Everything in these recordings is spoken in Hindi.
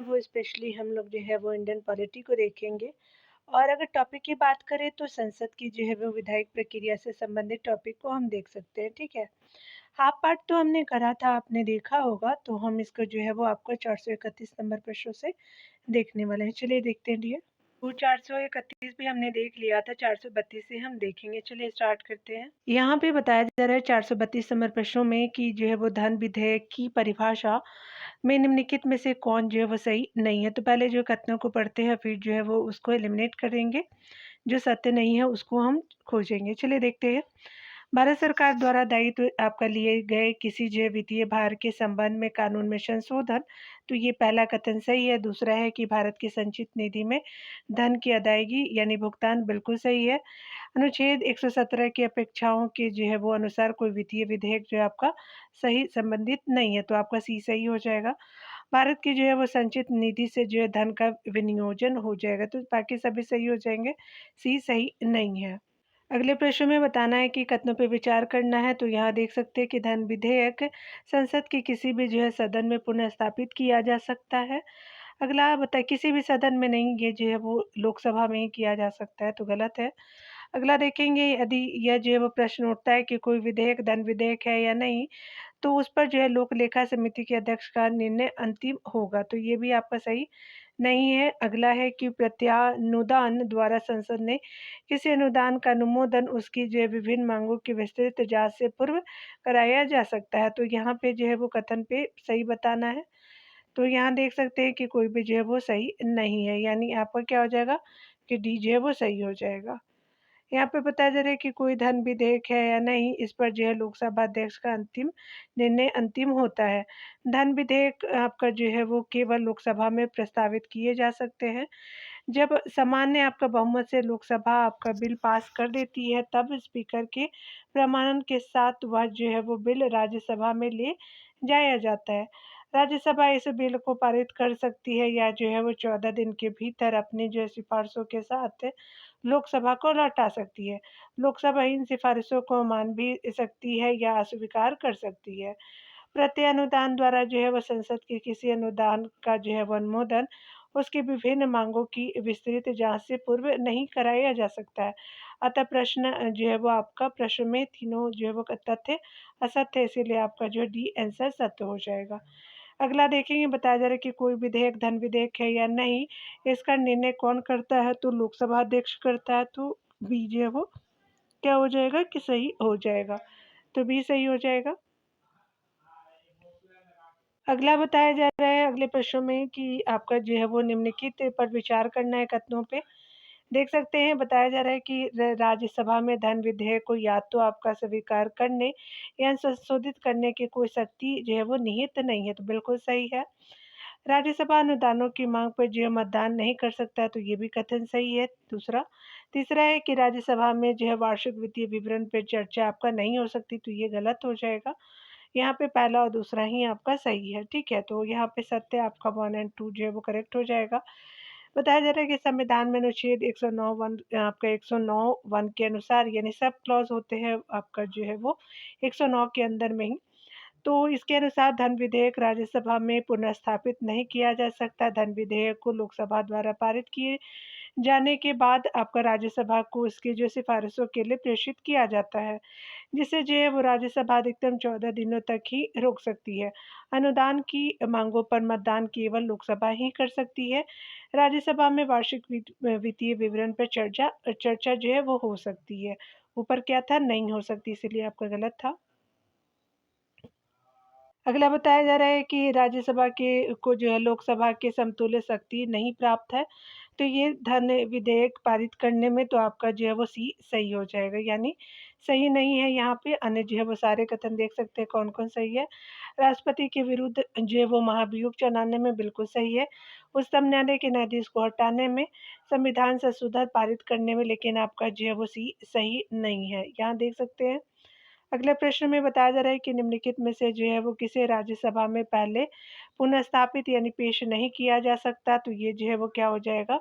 वो स्पेशली हम लोग जो है वो इंडियन पॉलिटी को देखेंगे। और अगर टॉपिक की बात करें तो संसद की जो है वो विधायी प्रक्रिया से संबंधित टॉपिक को हम देख सकते हैं, ठीक है। हाफ पार्ट तो हमने करा था, आपने देखा होगा, तो हम इसको जो है वो आपको 431 नंबर प्रश्नों से देखने वाले हैं। चलिए देखते हैं डियर। तो 431 भी हमने देख लिया था, 432 से हम देखेंगे। चलिए स्टार्ट करते हैं। यहाँ पे बताया जा रहा है 432 नंबर प्रश्नों में कि जो है वो धन विधेयक की परिभाषा में निम्नलिखित में से कौन जो है वो सही नहीं है। तो पहले जो कथनों को पढ़ते हैं, फिर जो है वो उसको एलिमिनेट करेंगे, जो सत्य नहीं है उसको हम खोजेंगे। चलिए देखते हैं। भारत सरकार द्वारा दायित्व आपका लिए गए किसी जो वित्तीय भार के संबंध में कानून में संशोधन, तो ये पहला कथन सही है। दूसरा है कि भारत की संचित निधि में धन की अदायगी यानी भुगतान, बिल्कुल सही है। अनुच्छेद 117 की अपेक्षाओं के जो है वो अनुसार कोई वित्तीय विधेयक जो है आपका सही संबंधित नहीं है, तो आपका सी सही हो जाएगा। भारत की जो है वो संचित निधि से जो है धन का विनियोजन हो जाएगा, तो बाकी सभी सही हो जाएंगे, सी सही नहीं है। अगले प्रश्न में बताना है कि कथनों पर विचार करना है। तो यहाँ देख सकते हैं कि धन विधेयक संसद के किसी भी जो है सदन में पुनः स्थापित किया जा सकता है। अगला बताए किसी भी सदन में नहीं, ये जो है वो लोकसभा में ही किया जा सकता है, तो गलत है। अगला देखेंगे, यदि यह जो है वो प्रश्न उठता है कि कोई विधेयक धन विधेयक है या नहीं, तो उस पर जो है लोक लेखा समिति के अध्यक्ष का निर्णय अंतिम होगा, तो ये भी आपका सही नहीं है। अगला है कि प्रत्यानुदान द्वारा संसद ने किसी अनुदान का अनुमोदन उसकी जो है विभिन्न मांगों की विस्तृत जांच से पूर्व कराया जा सकता है, तो यहाँ पे जो है वो कथन पे सही बताना है। तो यहाँ देख सकते हैं कि कोई भी जो है वो सही नहीं है, यानी आपका क्या हो जाएगा कि डी जो है वो सही हो जाएगा। यहाँ पे बताया जा रहा है कि कोई धन विधेयक है या नहीं, इस पर जो है लोकसभा अध्यक्ष का अंतिम निर्णय अंतिम होता है। धन विधेयक आपका जो है वो केवल लोकसभा में प्रस्तावित किए जा सकते हैं। जब सामान्य आपका बहुमत से लोकसभा आपका बिल पास कर देती है, तब स्पीकर के प्रमाणन के साथ वह जो है वो बिल राज्यसभा में ले जाया जाता है। राज्यसभा इस बिल को पारित कर सकती है या जो है वो 14 दिन के भीतर अपनी जो है सिफारिशों के साथ लोकसभा को लौटा सकती है। लोकसभा इन सिफारिशों को मान भी सकती है या अस्वीकार कर सकती है। प्रत्यानुदान द्वारा जो है वह संसद के किसी अनुदान का जो है वो अनुमोदन उसकी विभिन्न मांगों की विस्तृत जांच से पूर्व नहीं कराया जा सकता है। अतः प्रश्न जो है वो आपका प्रश्न में तीनों जो है वो तथ्य असत्य है, इसीलिए आपका जो डी आंसर सत्य हो जाएगा। अगला देखेंगे, बताया जा रहा है कि कोई विधेयक धन विधेयक है या नहीं, इसका निर्णय कौन करता है, तो लोकसभा अध्यक्ष करता है, तो बी जो है वो क्या हो जाएगा कि सही हो जाएगा, तो बी सही हो जाएगा। अगला बताया जा रहा है अगले प्रश्नों में कि आपका जो है वो निम्नलिखित पर विचार करना है कथनों पे। देख सकते हैं, बताया जा रहा है कि राज्यसभा में धन विधेयक को या तो आपका स्वीकार करने या संशोधित करने की कोई शक्ति जो है वो निहित नहीं है, तो बिल्कुल सही है। राज्यसभा अनुदानों की मांग पर जो है मतदान नहीं कर सकता, तो ये भी कथन सही है। दूसरा तीसरा है कि राज्यसभा में जो है वार्षिक वित्तीय विवरण पर चर्चा आपका नहीं हो सकती, तो ये गलत हो जाएगा। यहाँ पे पहला और दूसरा ही आपका सही है, ठीक है। तो यहाँ पे सत्य आपका 1 और 2 जो है वो करेक्ट हो जाएगा। बताया जा रहा है कि संविधान में अनुच्छेद 109 वन आपका 109 वन के अनुसार, यानी सब क्लॉज होते हैं आपका जो है वो 109 के अंदर में ही, तो इसके अनुसार धन विधेयक राज्यसभा में पुनर्स्थापित नहीं किया जा सकता। धन विधेयक को लोकसभा द्वारा पारित किए जाने के बाद आपका राज्यसभा को उसकी जो सिफारिशों के लिए प्रेषित किया जाता है, जिसे जो है वो राज्यसभा अधिकतम 14 दिनों तक ही रोक सकती है। अनुदान की मांगों पर मतदान केवल लोकसभा ही कर सकती है। राज्यसभा में वार्षिक वित्तीय विवरण पर चर्चा चर्चा जो है वो हो सकती है। ऊपर क्या था, नहीं हो सकती, इसीलिए आपका गलत था। अगला बताया जा रहा है कि राज्यसभा के को जो है लोकसभा के समतुल्य शक्ति नहीं प्राप्त है, तो ये धन विधेयक पारित करने में तो आपका जो है वो सी सही हो जाएगा, यानी सही नहीं है। यहाँ पे अन्य जो है वो सारे कथन देख सकते हैं कौन कौन सही है। राष्ट्रपति के विरुद्ध जो है वो महाभियोग चलाने में बिल्कुल सही है। उच्चतम न्यायालय के न्यायाधीश को हटाने में, संविधान संशोधन पारित करने में, लेकिन आपका जो है वो सी सही नहीं है, यहाँ देख सकते हैं। अगले प्रश्न में बताया जा रहा है कि निम्नलिखित में से जो है वो किसे राज्यसभा में पहले पुनर्स्थापित यानी पेश नहीं किया जा सकता, तो ये जो है वो क्या हो जाएगा,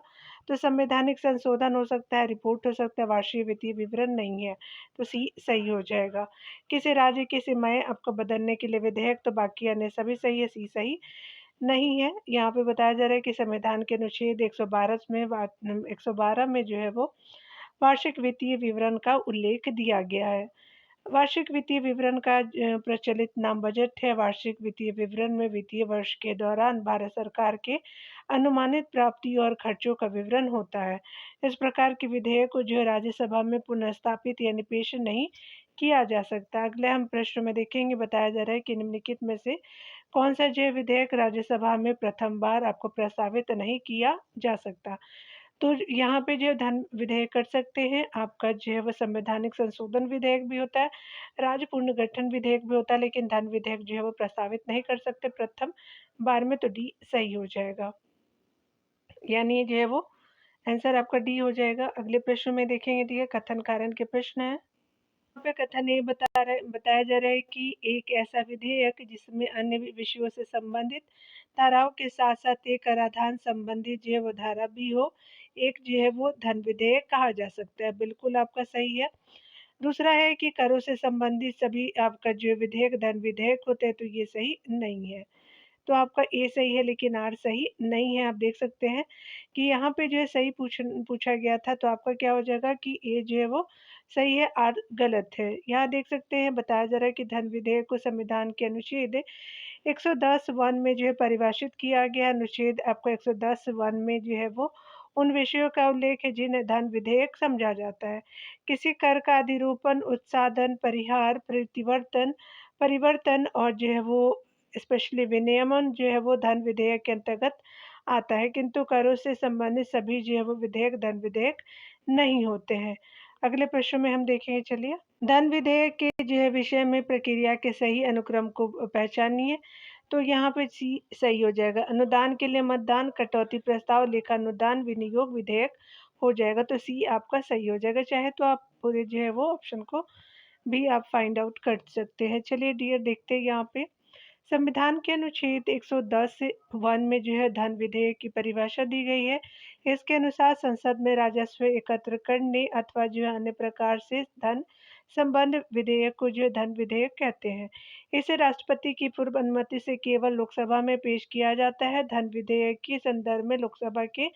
तो संवैधानिक संशोधन हो सकता है, रिपोर्ट हो सकता है, वार्षिक वित्तीय विवरण नहीं है, तो सी सही हो जाएगा। किसी राज्य की सीमाएं आपको बदलने के लिए विधेयक, तो बाकी अन्य सभी सही है, सी सही नहीं है। यहाँ पे बताया जा रहा है कि संविधान के अनुच्छेद 112 में जो है वो वार्षिक वित्तीय विवरण का उल्लेख दिया गया है। वार्षिक वित्तीय विवरण का प्रचलित नाम बजट है। वार्षिक वित्तीय विवरण में वित्तीय वर्ष के दौरान भारत सरकार के अनुमानित प्राप्ति और खर्चों का विवरण होता है। इस प्रकार के विधेयक को जो है राज्यसभा में पुनर्स्थापित यानी पेश नहीं किया जा सकता। अगले हम प्रश्न में देखेंगे, बताया जा रहा है कि निम्नलिखित में से कौन सा जो विधेयक राज्यसभा में प्रथम बार आपको प्रस्तावित नहीं किया जा सकता। तो यहाँ पे जो धन विधेयक कर सकते हैं, आपका जो है वो संवैधानिक संशोधन विधेयक भी होता है, राज्य पुनर्गठन विधेयक भी होता है, लेकिन धन विधेयक जो है वो प्रस्तावित नहीं कर सकते प्रथम बार में, तो डी सही हो जाएगा। यानी जो है वो आंसर आपका डी हो जाएगा। अगले प्रश्न में देखेंगे, ठीक है, कथन कारण के प्रश्न है। यहाँ पे कथन ये बताया जा रहा है कि एक ऐसा विधेयक जिसमें अन्य विषयों से संबंधित धाराओं के साथ साथ एक कराधान संबंधी जो है वो धारा भी हो, एक जो है वो धन विधेयक कहा जा सकता है। बिल्कुल आपका सही है। दूसरा है कि करों से संबंधित सभी आपका जो विधेयक धन विधेयक होते हैं, तो ये सही नहीं है। तो आपका ए सही है लेकिन आर सही नहीं है। आप देख सकते हैं कि यहाँ पे जो है सही पूछा गया था, तो आपका क्या हो जाएगा कि ए जो है वो सही है, आर गलत है। यहाँ देख सकते हैं, बताया जा रहा है कि धन विधेयक को संविधान के अनुच्छेद 110 वन में जो है परिभाषित किया गया। अनुच्छेद आपको 110 वन में जो है वो उन विषयों का उल्लेख है जिन्हें धन विधेयक समझा जाता है। किसी कर का अधिरूपण, उत्साधन, परिहार, प्रतिवर्तन, परिवर्तन और जो है वो स्पेशली विनियमन जो है वो धन विधेयक के अंतर्गत आता है, किंतु करों से संबंधित सभी जो है वो विधेयक धन विधेयक नहीं होते हैं। अगले प्रश्न में हम देखेंगे, चलिए। धन विधेयक के जो है विषय में प्रक्रिया के सही अनुक्रम को पहचानिए। तो यहाँ पे सी सही हो जाएगा। अनुदान के लिए मतदान, कटौती प्रस्ताव, लेखानुदान, विनियोग विधेयक हो जाएगा। तो सी आपका सही हो जाएगा। चाहे तो आप पूरे जो है वो ऑप्शन को भी आप फाइंड आउट कर सकते हैं। चलिए डियर, देखते हैं यहाँ पे संविधान के अनुच्छेद 110 वन में जो है धन विधेयक की परिभाषा दी गई है। इसके अनुसार संसद में राजस्व एकत्र करने अथवा जो है अन्य प्रकार से धन संबंध विधेयक को जो है धन विधेयक कहते हैं। इसे राष्ट्रपति की पूर्व अनुमति से केवल लोकसभा में पेश किया जाता है। धन विधेयक के संदर्भ में लोकसभा के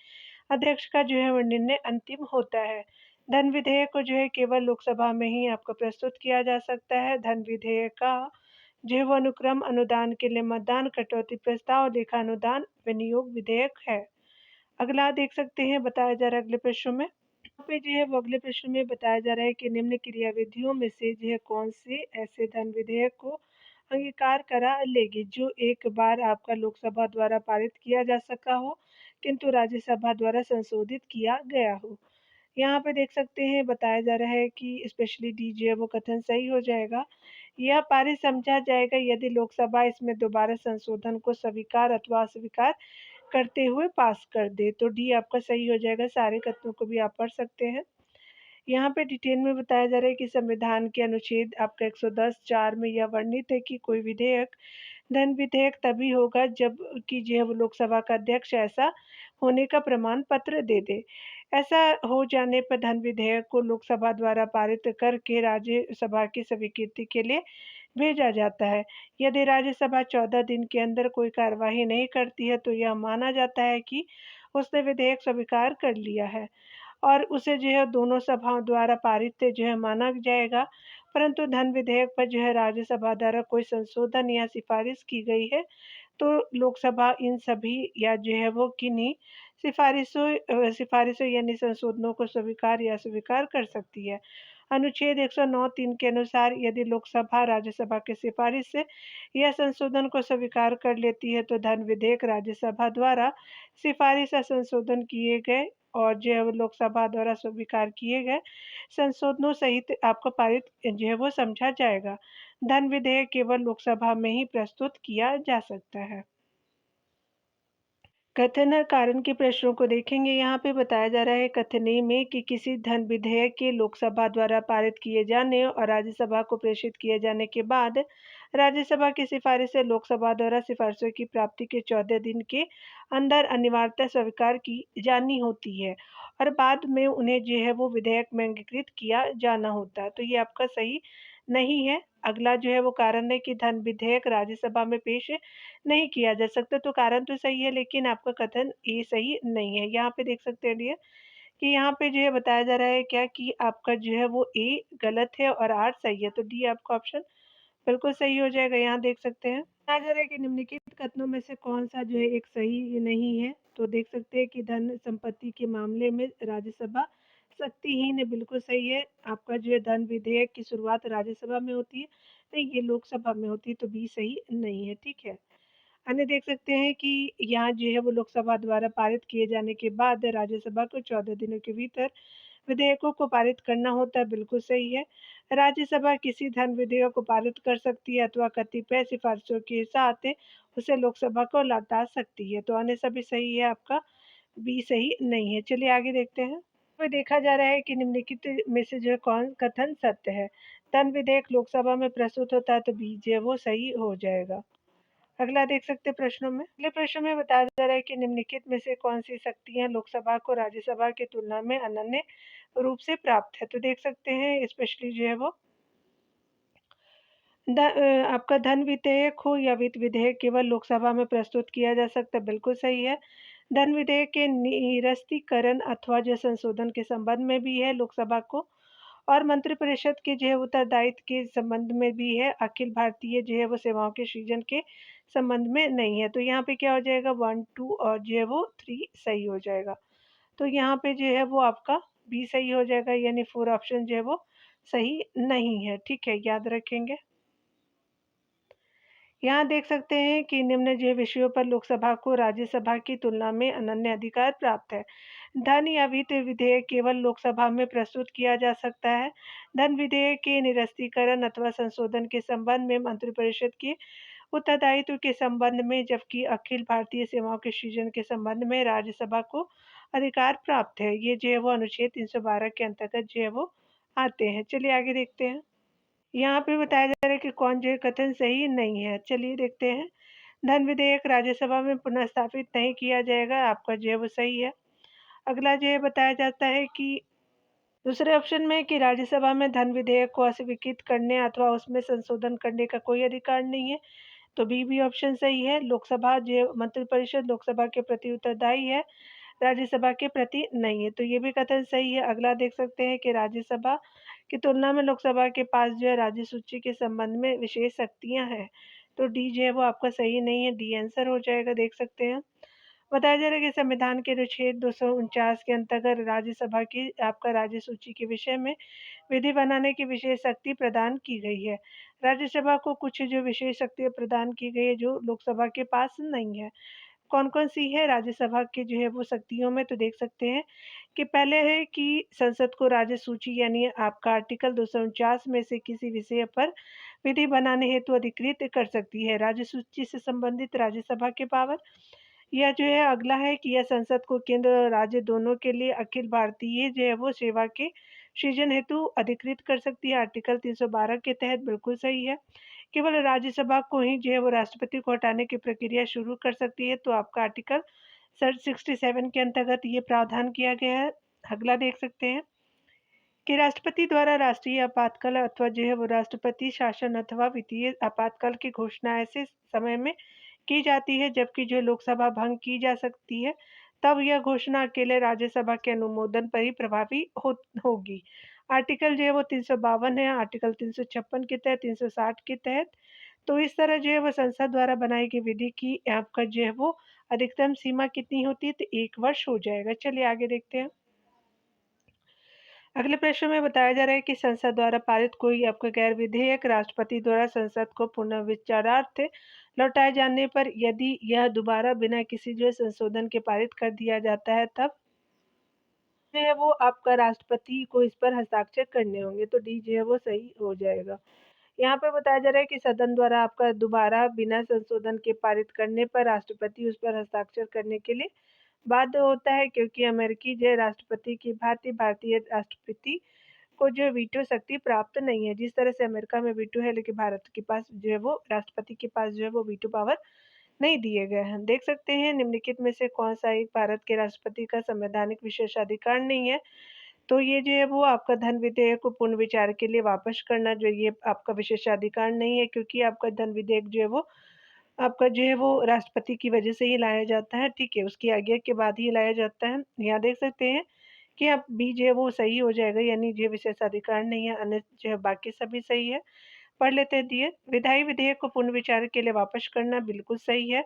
अध्यक्ष का जो है वो निर्णय अंतिम होता है। धन विधेयक को जो है केवल लोकसभा में ही आपको प्रस्तुत किया जा सकता है। धन विधेयक का जो है वो अनुक्रम अनुदान के लिए मतदान, कटौती प्रस्ताव, लेखानुदान, विनियोग विधेयक है। अगला देख सकते हैं, बताया जा रहा है अगले प्रश्न में। यहाँ पे जो है वो अगले प्रश्न में बताया जा रहा है कि निम्न क्रियाविधियों में से जो है कौन से ऐसे धन विधेयक को अंगीकार करा लेगी जो एक बार आपका लोकसभा द्वारा पारित किया जा सका हो, किंतु राज्यसभा द्वारा संशोधित किया गया हो। यहाँ पे देख सकते हैं, बताया जा रहा है कि स्पेशली डी जो है वो कथन सही हो जाएगा। यह पारित समझा जाएगा यदि लोकसभा इसमें दोबारा संशोधन को स्वीकार अथवा अस्वीकार करते हुए पास कर दे। तो डी आपका सही हो जाएगा। सारे कथनों को भी आप पढ़ सकते हैं। यहाँ पे डिटेल में बताया जा रहा है कि संविधान के अनुच्छेद आपका 110(4) में यह वर्णित है कि कोई विधेयक धन विधेयक तभी होगा जब कि जो है वो लोकसभा का अध्यक्ष ऐसा होने का प्रमाण पत्र दे दे। ऐसा हो जाने पर धन विधेयक को लोकसभा द्वारा पारित करके राज्यसभा की स्वीकृति के लिए भेजा जाता है। यदि राज्यसभा 14 दिन के अंदर कोई कार्यवाही नहीं करती है, तो यह माना जाता है कि उसने विधेयक स्वीकार कर लिया है और उसे जो है दोनों सभाओं द्वारा पारित जो है माना जाएगा। परंतु धन विधेयक पर जो है राज्यसभा द्वारा कोई संशोधन या सिफारिश की गई है, तो लोकसभा इन सभी या जो है वो किन्हीं सिफारिशों यानी संशोधनों को स्वीकार या अस्वीकार कर सकती है। अनुच्छेद 109(3) के अनुसार यदि लोकसभा राज्यसभा की सिफारिश से या संशोधन को स्वीकार कर लेती है, तो धन विधेयक राज्यसभा द्वारा सिफारिश या संशोधन किए गए और जो है वो लोकसभा द्वारा स्वीकार किए गए संशोधनों सहित आपको पारित जो है वो समझा जाएगा। धन विधेयक केवल लोकसभा में ही प्रस्तुत किया जा सकता है। कथन और कारण के प्रश्नों को देखेंगे। यहाँ पे बताया जा रहा है कथनी में कि किसी धन विधेयक के लोकसभा द्वारा पारित किए जाने और राज्यसभा को प्रेषित किए जाने के बाद राज्यसभा की सिफारिश से लोकसभा द्वारा सिफारिशों की प्राप्ति के 14 दिन के अंदर अनिवार्यता स्वीकार की जानी होती है और बाद में उन्हें जो है वो विधेयक में अंगीकृत किया जाना होता है। तो ये आपका सही नहीं है। अगला जो है वो कारण है कि धन विधेयक राज्यसभा में पेश नहीं किया जा सकता, तो कारण तो सही है लेकिन आपका कथन ये सही नहीं है। यहाँ पे देख सकते हैं डियर कि यहाँ पे जो है बताया जा रहा है क्या कि आपका जो है वो ए गलत है और आर सही है, तो डी आपका ऑप्शन बिल्कुल सही हो जाएगा। यहाँ देख सकते हैं बताया जा रहा है कि निम्नलिखित कथनों में से कौन सा जो है एक सही नहीं है, तो देख सकते हैं कि धन संपत्ति के मामले में राज्यसभा शक्तिहीन है, बिल्कुल सही है। आपका जो है धन विधेयक की शुरुआत राज्यसभा में होती है, नहीं ये लोकसभा में होती है, तो बी सही नहीं है। ठीक है, अन्य देख सकते हैं कि यहाँ जो है वो लोकसभा द्वारा पारित किए जाने के बाद राज्यसभा को 14 दिनों के भीतर विधेयकों को पारित करना होता है, बिल्कुल सही है। राज्यसभा किसी धन विधेयक को पारित कर सकती है अथवा कतिपय सिफारिशों के साथ उसे लोकसभा को लौटा सकती है, तो अन्य सभी सही है, आपका बी सही नहीं है। चलिए आगे देखते हैं। तो देखा जा रहा है कि निम्नलिखित में से जो है कौन कथन सत्य है। धन विधेयक लोकसभा में प्रस्तुत होता है, तो बी जो है वो सही हो जाएगा। अगला देख सकते हैं प्रश्नों में। अगले प्रश्न में बताया जा रहा है कि निम्नलिखित में से कौन सी शक्तियां लोकसभा को राज्यसभा की तुलना में अनन्य रूप से प्राप्त है, तो देख सकते हैं स्पेशली जो है वो आपका धन विधेयक हो या वित्त विधेयक केवल लोकसभा में प्रस्तुत किया जा सकता है, बिल्कुल सही है। धन विधेयक के निरस्तीकरण अथवा जो संशोधन के संबंध में भी है लोकसभा को, और मंत्रिपरिषद के जो है उत्तरदायित्व के संबंध में भी है, अखिल भारतीय जो है वो सेवाओं के सृजन के संबंध में नहीं है। तो यहाँ पे क्या हो जाएगा 1, 2 और जो है वो 3 सही हो जाएगा। तो यहाँ पे जो है वो आपका बी सही हो जाएगा, यानी 4 ऑप्शन जो है वो सही नहीं है। ठीक है, याद रखेंगे। यहाँ देख सकते हैं कि निम्न जो विषयों पर लोकसभा को राज्यसभा की तुलना में अनन्य अधिकार प्राप्त है। धन या वित्त विधेयक केवल लोकसभा में प्रस्तुत किया जा सकता है। धन विधेयक के निरस्तीकरण अथवा संशोधन के संबंध में मंत्रिपरिषद के उत्तरदायित्व के संबंध में, जबकि अखिल भारतीय सेवाओं के सृजन के संबंध में राज्यसभा को अधिकार प्राप्त है। ये जो है वो अनुच्छेद 312 के अंतर्गत जो है वो आते हैं। चलिए आगे देखते हैं। यहाँ पे बताया जा रहा है कि कौन जो है कथन सही नहीं है। चलिए देखते हैं। धन विधेयक राज्यसभा में पुनः स्थापित नहीं किया जाएगा, आपका जो है वो सही है। अगला जो है बताया जाता है कि दूसरे ऑप्शन में कि राज्यसभा में धन विधेयक को अस्वीकृत करने अथवा उसमें संशोधन करने का कोई अधिकार नहीं है, तो बी भी ऑप्शन सही है। लोकसभा जो मंत्रिपरिषद लोकसभा के प्रति उत्तरदायी है, राज्यसभा के प्रति नहीं है, तो ये भी कथन सही है। अगला देख सकते हैं कि राज्यसभा की तुलना में लोकसभा के पास जो है राज्य सूची के संबंध में विशेष शक्तियां हैं, तो डी जो है वो आपका सही नहीं है, डी आंसर हो जाएगा। देख सकते हैं बताया जा रहा है कि संविधान के अनुच्छेद 249 के अंतर्गत राज्यसभा की आपका राज्य सूची के विषय में विधि बनाने की विशेष शक्ति प्रदान की गई है। राज्यसभा को कुछ जो विशेष शक्तियां प्रदान की गई है जो लोकसभा के पास नहीं है। कौन-कौन सी है राज्यसभा की जो है वो शक्तियों में, तो देख सकते हैं कि पहले है कि संसद को राज्य सूची यानी आपका आर्टिकल 249 में से किसी विषय पर विधि बनाने हेतु अधिकृत कर सकती है। राज्य सूची से संबंधित राज्यसभा के पावर, यह जो है अगला है कि यह संसद को केंद्र और राज्य दोनों के लिए अखिल भारतीय जो है वो सेवा के सृजन हेतु अधिकृत कर सकती है, आर्टिकल 312 के तहत, बिल्कुल सही है। केवल राज्यसभा को ही जो है वो राष्ट्रपति को हटाने की प्रक्रिया शुरू कर सकती है, तो आपका आर्टिकल 67 के अंतर्गत ये प्रावधान किया गया है। अगला देख सकते हैं कि राष्ट्रपति द्वारा राष्ट्रीय आपातकाल अथवा जो है वो राष्ट्रपति शासन अथवा वित्तीय आपातकाल की घोषणा ऐसे समय में की जाती है जबकि जो लोकसभा भंग की जा सकती है, तब यह घोषणा अकेले राज्यसभा के अनुमोदन पर ही प्रभावी होगी। आर्टिकल जो है वो 352 है, आर्टिकल 356 के तहत, 360 के तहत। तो इस तरह जो है वो संसद द्वारा बनाई गई विधि की आपका जो है वो अधिकतम सीमा कितनी होती है, तो 1 वर्ष हो जाएगा। चलिए आगे देखते हैं। अगले प्रश्न में बताया जा रहा है कि संसद द्वारा पारित कोई आपका गैर विधेयक राष्ट्रपति द्वारा संसद को पुनः विचारार्थ लौटाए जाने पर यदि यह दोबारा बिना किसी जो है संशोधन के पारित कर दिया जाता है, तब जो है वो आपका राष्ट्रपति को इस पर हस्ताक्षर करने होंगे, तो डी जो है वो सही हो जाएगा। यहाँ पे बताया जा रहा है कि सदन द्वारा आपका दोबारा बिना संशोधन के पारित करने पर राष्ट्रपति उस पर हस्ताक्षर करने के लिए बाध्य होता है, क्योंकि अमेरिकी जो राष्ट्रपति की भांति भारतीय राष्ट्रपति को जो वीटो शक्ति प्राप्त नहीं है। जिस तरह से अमेरिका में वीटो है, लेकिन भारत के पास जो है वो राष्ट्रपति के पास जो है वो वीटो पावर नहीं दिए गए हैं। देख सकते हैं निम्नलिखित में से कौन सा एक भारत के राष्ट्रपति का संवैधानिक विशेषाधिकार नहीं है, तो ये जो है वो आपका धन विधेयक को पुनर्विचार के लिए वापस करना जो ये आपका विशेषाधिकार नहीं है, क्योंकि आपका धन विधेयक जो है वो आपका जो है वो राष्ट्रपति की वजह से ही लाया जाता है, ठीक है? उसकी आज्ञा के बाद ही लाया जाता है। यहाँ देख सकते हैं कि अब बी जो है वो सही हो जाएगा, यानी जो विशेषाधिकार नहीं है, अन्य जो है बाकी सभी सही है। पढ़ लेते हैं दिए, विधायी विधेयक को पुनर्विचार के लिए वापस करना बिल्कुल सही है।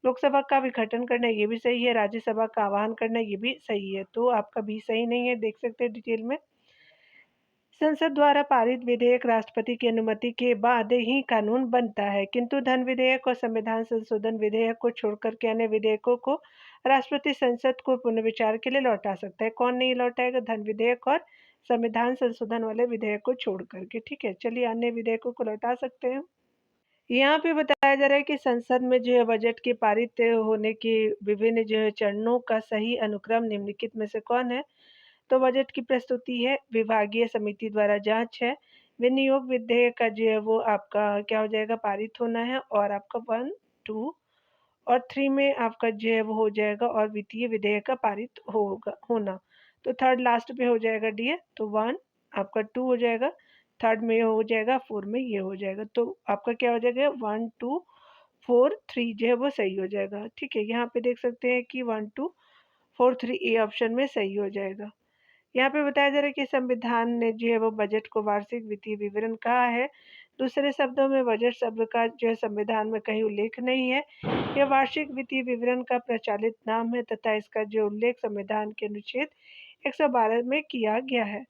लोकसभा का विघटन करना ये भी सही है, राज्यसभा का आह्वान करना ये भी सही है। तो आपका भी सही नहीं है, देख सकते हैं डिटेल में। संसद द्वारा पारित विधेयक राष्ट्रपति की अनुमति के बाद ही कानून बनता है, किंतु धन विधेयक और संविधान संशोधन विधेयक को छोड़कर के अन्य विधेयकों को राष्ट्रपति संसद को पुनर्विचार के लिए लौटा सकता है। कौन नहीं लौटाएगा? धन विधेयक और संविधान संशोधन वाले विधेयक को छोड़ करके, ठीक है? चलिए अन्य विधेयकों को लौटा सकते हैं। यहाँ पे बताया जा रहा है कि संसद में जो है बजट के पारित होने के विभिन्न जो है चरणों का सही अनुक्रम निम्नलिखित में से कौन है? तो बजट की प्रस्तुति है, विभागीय समिति द्वारा जांच है, विनियोग विधेयक का जो है वो आपका क्या हो जाएगा? पारित होना है, और आपका 1, 2 और 3 में आपका जो है वो हो जाएगा, और वित्तीय विधेयक का पारित होना। तो थर्ड लास्ट पे हो जाएगा डी, तो 1 आपका 2 हो जाएगा, थर्ड में हो जाएगा, 4 में ये हो जाएगा। तो आपका क्या हो जाएगा? 1, 2, 4, 3 जो है वो सही हो जाएगा, ठीक है? यहाँ पे देख सकते हैं कि 1, 2, 4, 3 ए ऑप्शन में सही हो जाएगा। यहाँ पे बताया जा रहा है कि संविधान ने जो है वो बजट को वार्षिक वित्तीय विवरण कहा है। दूसरे शब्दों में बजट शब्द का जो है संविधान में कहीं उल्लेख नहीं है। यह वार्षिक वित्तीय विवरण का प्रचलित नाम है तथा इसका जो उल्लेख संविधान के अनुच्छेद 112 में किया गया है।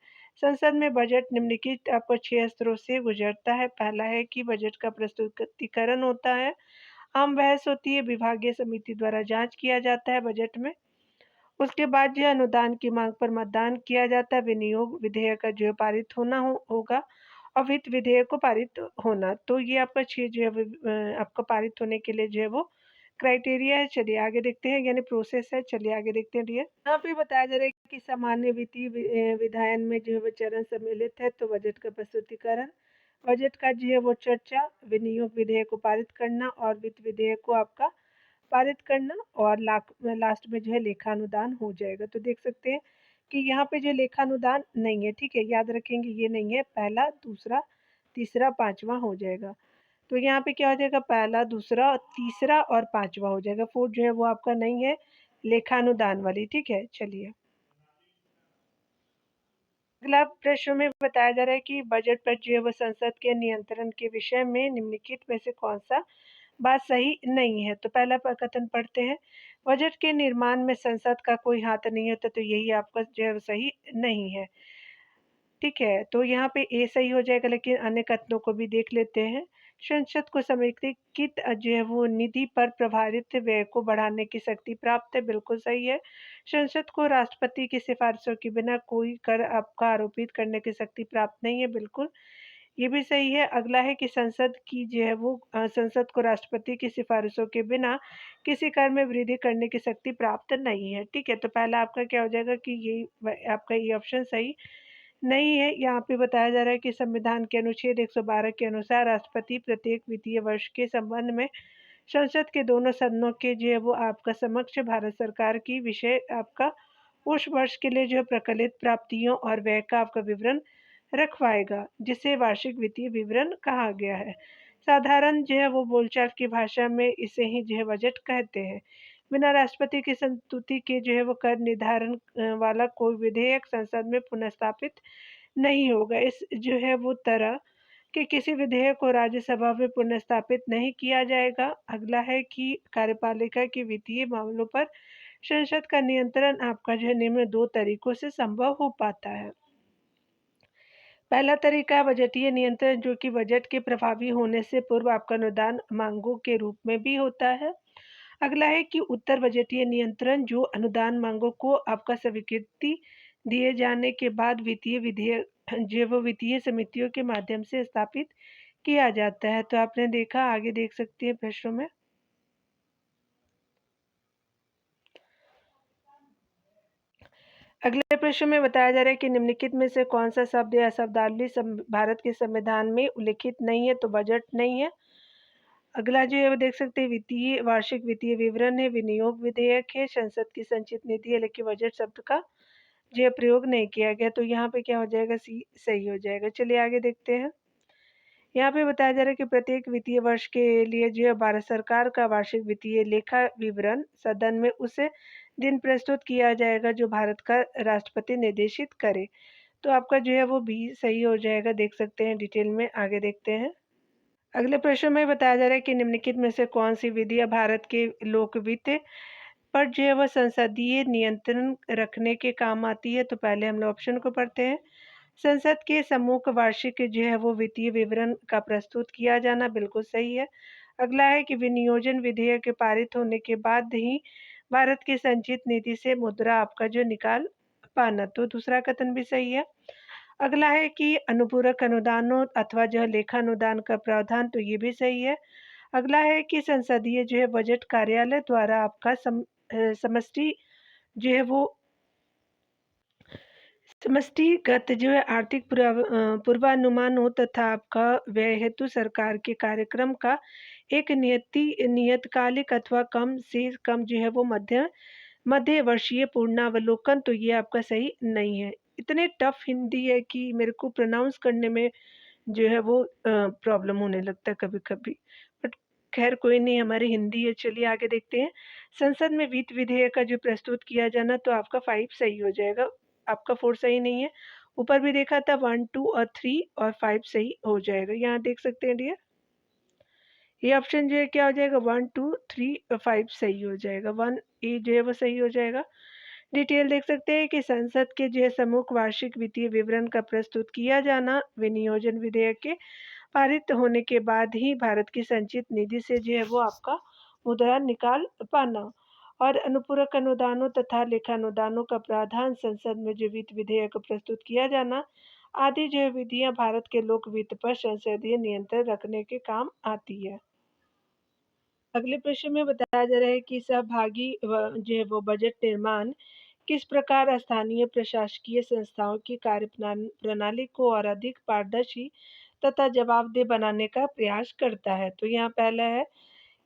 संसद में बजट निम्नलिखित आपको 6 स्तरों से गुजरता है। पहला है कि बजट का प्रस्तुतिकरण होता है, आम बहस होती है, विभागीय समिति द्वारा जांच किया जाता है बजट में। उसके बाद जो है अनुदान की मांग पर मतदान किया जाता है, विनियोग विधेयक का जो है पारित होना होगा, और वित्त विधेयक को पारित होना। तो ये आपका 6 जो है आपका पारित होने के लिए जो है वो क्राइटेरिया है। चलिए आगे देखते हैं, यानी प्रोसेस है। चलिए आगे देखते हैं डियर। यहाँ पे बताया जा रहा है कि सामान्य वित्तीय विधायन में जो है वो चरण सम्मिलित है। तो बजट का प्रस्तुतिकरण, बजट का जो है वो चर्चा, विनियोग विधेयक को पारित करना, और वित्त विधेयक को आपका पारित करना, और लास्ट में जो है लेखानुदान हो जाएगा। तो देख सकते हैं कि यहाँ पे जो लेखानुदान नहीं है, ठीक है? याद रखेंगे ये नहीं है, पहला, दूसरा, तीसरा, पांचवा हो जाएगा। तो यहाँ पे क्या हो जाएगा? पहला, दूसरा, तीसरा और पांचवा हो जाएगा। फोर्थ जो है वो आपका नहीं है, लेखानुदान वाली, ठीक है? चलिए अगला प्रश्न में बताया जा रहा है कि बजट पर जो है वो संसद के नियंत्रण के विषय में निम्नलिखित में से कौन सा बात सही नहीं है? तो पहला कथन पढ़ते हैं, बजट के निर्माण में संसद का कोई हाथ नहीं होता। तो यही आपका जो है सही नहीं है, ठीक है? तो यहाँ पे ए सही हो जाएगा, लेकिन अन्य कथनों को भी देख लेते हैं। संसद को समेकित जो है वो निधि पर प्रभावित व्यय को बढ़ाने की शक्ति प्राप्त है, बिल्कुल सही है। संसद को राष्ट्रपति की सिफारिशों के बिना कोई कर आपका आरोपित करने की शक्ति प्राप्त नहीं है, बिल्कुल ये भी सही है। अगला है कि संसद की जो है वो संसद को राष्ट्रपति की सिफारिशों के बिना किसी कर में वृद्धि करने की शक्ति प्राप्त नहीं है, ठीक है? तो पहला आपका क्या हो जाएगा कि ये आपका ये ऑप्शन सही नहीं है। यहाँ पे बताया जा रहा है कि संविधान के अनुच्छेद 112 के अनुसार राष्ट्रपति प्रत्येक वित्तीय वर्ष के संबंध में संसद के दोनों सदनों के जो है वो आपका समक्ष भारत सरकार की विषय आपका उस वर्ष के लिए जो है प्रकलित प्राप्तियों और व्यय का आपका विवरण रखवाएगा, जिसे वार्षिक वित्तीय विवरण कहा गया है। साधारण जो है वो बोलचाल की भाषा में इसे ही जो है बजट कहते हैं। बिना राष्ट्रपति की संस्तुति के जो है वो कर निर्धारण वाला कोई विधेयक संसद में पुनर्स्थापित नहीं होगा। इस जो है वो तरह के किसी विधेयक को राज्यसभा में पुनर्स्थापित नहीं किया जाएगा। अगला है कि कार्यपालिका के वित्तीय मामलों पर संसद का नियंत्रण आपका जो है निम्न 2 तरीकों से संभव हो पाता है। पहला तरीका है बजटीय नियंत्रण, जो कि बजट के प्रभावी होने से पूर्व आपका अनुदान मांगों के रूप में भी होता है। अगला है कि उत्तर बजटीय नियंत्रण, जो अनुदान मांगों को आपका स्वीकृति दिए जाने के बाद वित्तीय विधेयक जो वो वित्तीय समितियों के माध्यम से स्थापित किया जाता है। तो आपने देखा, आगे देख सकते हैं प्रश्नों में। अगले प्रश्न में बताया जा रहा है कि निम्नलिखित में से कौन सा शब्द या शब्दावली भारत के संविधान में उल्लिखित नहीं है? तो बजट नहीं है। अगला जो है वो देख सकते हैं, वित्तीय वार्षिक वित्तीय विवरण है, विनियोग विधेयक है, संसद की संचित नीति है, लेकिन बजट शब्द का जो है प्रयोग नहीं किया गया, तो यहाँ पे क्या हो जाएगा, सी सही हो जाएगा। चलिए आगे देखते हैं। यहाँ पे बताया जा रहा है कि प्रत्येक वित्तीय वर्ष के लिए जो है भारत सरकार का वार्षिक वित्तीय लेखा विवरण सदन में उस दिन प्रस्तुत किया जाएगा जो भारत का राष्ट्रपति निर्देशित करे। तो आपका जो है वो भी सही हो जाएगा, देख सकते हैं डिटेल में। आगे देखते हैं। अगले प्रश्न में बताया जा रहा है कि निम्नलिखित में से कौन सी विधियां भारत के लोक वित्त पर जो है वह संसदीय नियंत्रण रखने के काम आती है। तो पहले हम लोग ऑप्शन को पढ़ते हैं। संसद के समूह का वार्षिक जो है वो वित्तीय विवरण का प्रस्तुत किया जाना, बिल्कुल सही है। अगला है कि विनियोजन विधेयक के पारित होने के बाद ही भारत की संचित नीति से मुद्रा आपका जो निकाल पाना, तो दूसरा कथन भी सही है। अगला है कि अनुपूरक अनुदानों अथवा जो है लेखा अनुदान का प्रावधान, तो ये भी सही है। अगला है कि संसदीय जो है बजट कार्यालय द्वारा आपका समष्टि जो है वो समष्टिगत जो है आर्थिक पूर्वानुमान हो तथा आपका व्यय हेतु सरकार के कार्यक्रम का एक नियतकालिक अथवा कम से कम जो है वो मध्य वर्षीय पूर्णावलोकन, तो ये आपका सही नहीं है। इतने टफ हिंदी है कि मेरे को प्रोनाउंस करने में जो है वो प्रॉब्लम होने लगता है कभी-कभी। बट खैर कोई नहीं, हमारी हिंदी है। चलिए आगे देखते हैं। संसद में वित्त विधेयक का जो प्रस्तुत किया जाना, तो आपका 5 सही हो जाएगा। आपका 4 सही नहीं है। ऊपर भी देखा था 1, 2 और 3 और 5 सही हो जाएगा। यहाँ देख सकते हैं डियर। ये ऑप्शन जो है क्या हो जाएगा, 1, 2, 3 और 5 सही हो जाएगा। 1 ए जो है वो सही हो जाएगा। डिटेल देख सकते हैं कि संसद के जो है समूह वार्षिक वित्तीय विवरण का प्रस्तुत किया जाना विनियोजन विधेयक के पारित होने के बाद ही भारत की संचित निधि से जो है वो आपका मुद्रा निकाल पाना, और अनुपूरक अनुदानों तथा लेखानुदानों का प्रावधान संसद में जो वित्त विधेयक प्रस्तुत किया जाना आदि जो विधियां भारत के लोक वित्त पर संसदीय नियंत्रण रखने के काम आती है। अगले प्रश्न में बताया जा रहा है कि सहभागी जो है वो बजट निर्माण किस प्रकार स्थानीय प्रशासकीय संस्थाओं की कार्य प्रणाली को और अधिक पारदर्शी तथा जवाबदेह बनाने का प्रयास करता है। तो यहाँ पहला है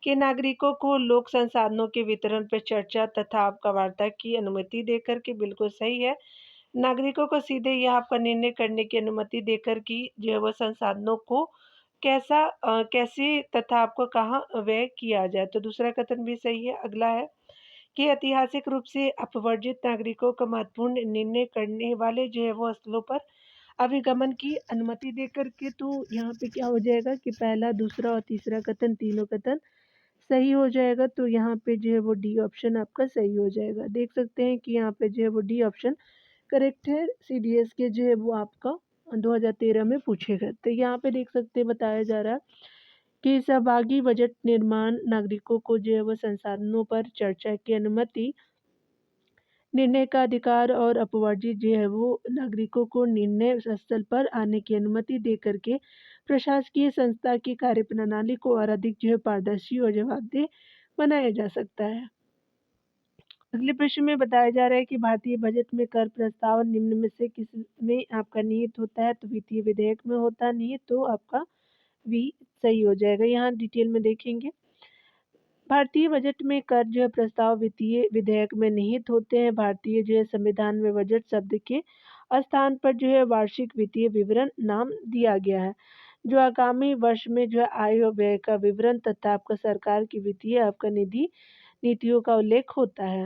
कि नागरिकों को लोक संसाधनों के वितरण पर चर्चा तथा आपका वार्ता की अनुमति देकर के, बिल्कुल सही है। नागरिकों को सीधे यह आपका निर्णय करने की अनुमति देकर कि जो है वो संसाधनों को कैसे तथा आपको कहाँ व्यय किया जाए, तो दूसरा कथन भी सही है। अगला है कि ऐतिहासिक रूप से अपवर्जित नागरिकों का महत्वपूर्ण निर्णय करने वाले जो है वो स्थलों पर अभिगमन की अनुमति देकर के, तो यहाँ पे क्या हो जाएगा कि पहला, दूसरा और तीसरा कथन, तीनों कथन सही हो जाएगा। तो यहाँ पे जो है वो डी ऑप्शन आपका सही हो जाएगा। देख सकते हैं कि यहाँ पे जो है वो डी ऑप्शन करेक्ट है। सीडीएस के जो है वो आपका 2013 में पूछे गए। तो यहाँ पे देख सकते हैं बताया जा रहा है कि सहभागी बजट निर्माण नागरिकों को जो है वो संसाधनों पर चर्चा की अनुमति, निर्णय का अधिकार और अपवर्जित जो है वो नागरिकों को निर्णय स्थल पर आने की अनुमति दे करके प्रशासकीय संस्था की कार्यप्रणाली को और अधिक जो है पारदर्शी और जवाबदेह बनाया जा सकता है। अगले प्रश्न में बताया जा रहा है कि भारतीय बजट में कर प्रस्ताव निम्न में से किस में आपका निहित होता है, तो वित्तीय विधेयक में होता नहीं है, तो आपका भी सही हो जाएगा। यहाँ डिटेल में देखेंगे। भारतीय बजट में कर जो है प्रस्ताव वित्तीय विधेयक में निहित होते हैं। भारतीय जो है संविधान में बजट शब्द के स्थान पर जो है वार्षिक वित्तीय विवरण नाम दिया गया है, जो आगामी वर्ष में जो है आय और व्यय का विवरण तथा आपका सरकार की वित्तीय आपका निधि नीतियों का उल्लेख होता है।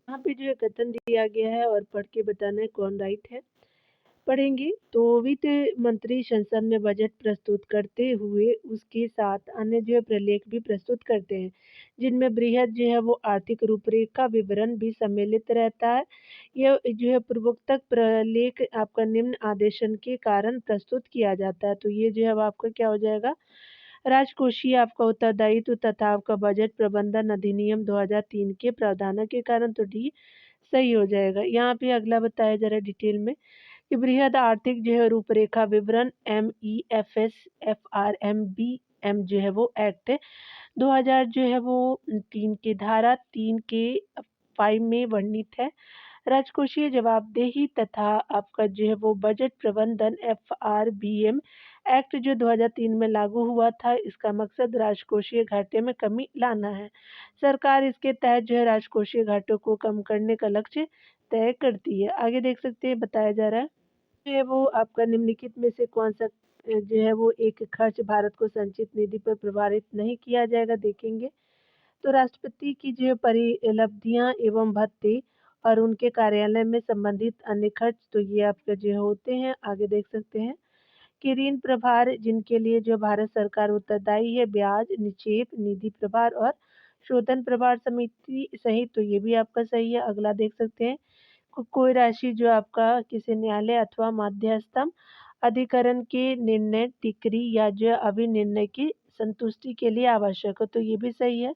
यहाँ पे जो है कथन दिया गया है और पढ़ के बताना है कौन राइट है। पढ़ेंगे तो वित्त मंत्री संसद में बजट प्रस्तुत करते हुए उसके साथ अन्य जो है प्रलेख भी प्रस्तुत करते हैं, जिनमें बृहद जो है वो आर्थिक रूपरेखा विवरण भी सम्मिलित रहता है। यह जो है पूर्वोक्त प्रलेख आपका निम्न आदेशन के कारण प्रस्तुत किया जाता है। तो ये जो है वो आपका क्या हो जाएगा, राजकोषीय आपका उत्तरदायित्व तथा आपका बजट प्रबंधन अधिनियम 2003 के प्रावधानों के कारण, तो डी सही हो जाएगा। यहाँ पे अगला बताया जा रहा है डिटेल में कि बृहद आर्थिक जो है रूपरेखा विवरण MEFS FRMBM जो है वो एक्ट 2000 जो है वो 3 के धारा 3 के 5 में वर्णित है। राजकोषीय जवाबदेही तथा आपका जो है वो बजट प्रबंधन FRBM एक्ट जो 2003 में लागू हुआ था, इसका मकसद राजकोषीय घाटे में कमी लाना है। सरकार इसके तहत जो है राजकोषीय घाटों को कम करने का लक्ष्य तय करती है। आगे देख सकते हैं बताया जा रहा है, जो है वो आपका निम्नलिखित में से कौन-सा जो है वो एक खर्च भारत को संचित निधि पर प्रभावित नहीं किया जाएगा, देखेंगे। तो राष्ट्रपति की जो परिलब्धियां एवं भत्ते और उनके कार्यालय में संबंधित अन्य खर्च, तो ये आपके जो होते हैं, आगे देख सकते हैं कि ऋण प्रभार जिनके लिए जो भारत सरकार उत्तरदायी है, ब्याज, निक्षेप, निधि प्रभार और शोधन प्रभार समिति सहित, तो ये भी आपका सही है। अगला देख सकते हैं कोई राशि जो आपका किसी न्यायालय अथवा मध्यस्थम अधिकरण के निर्णय, टिकरी या जो अभिनिर्णय की संतुष्टि के लिए आवश्यक हो, तो ये भी सही है।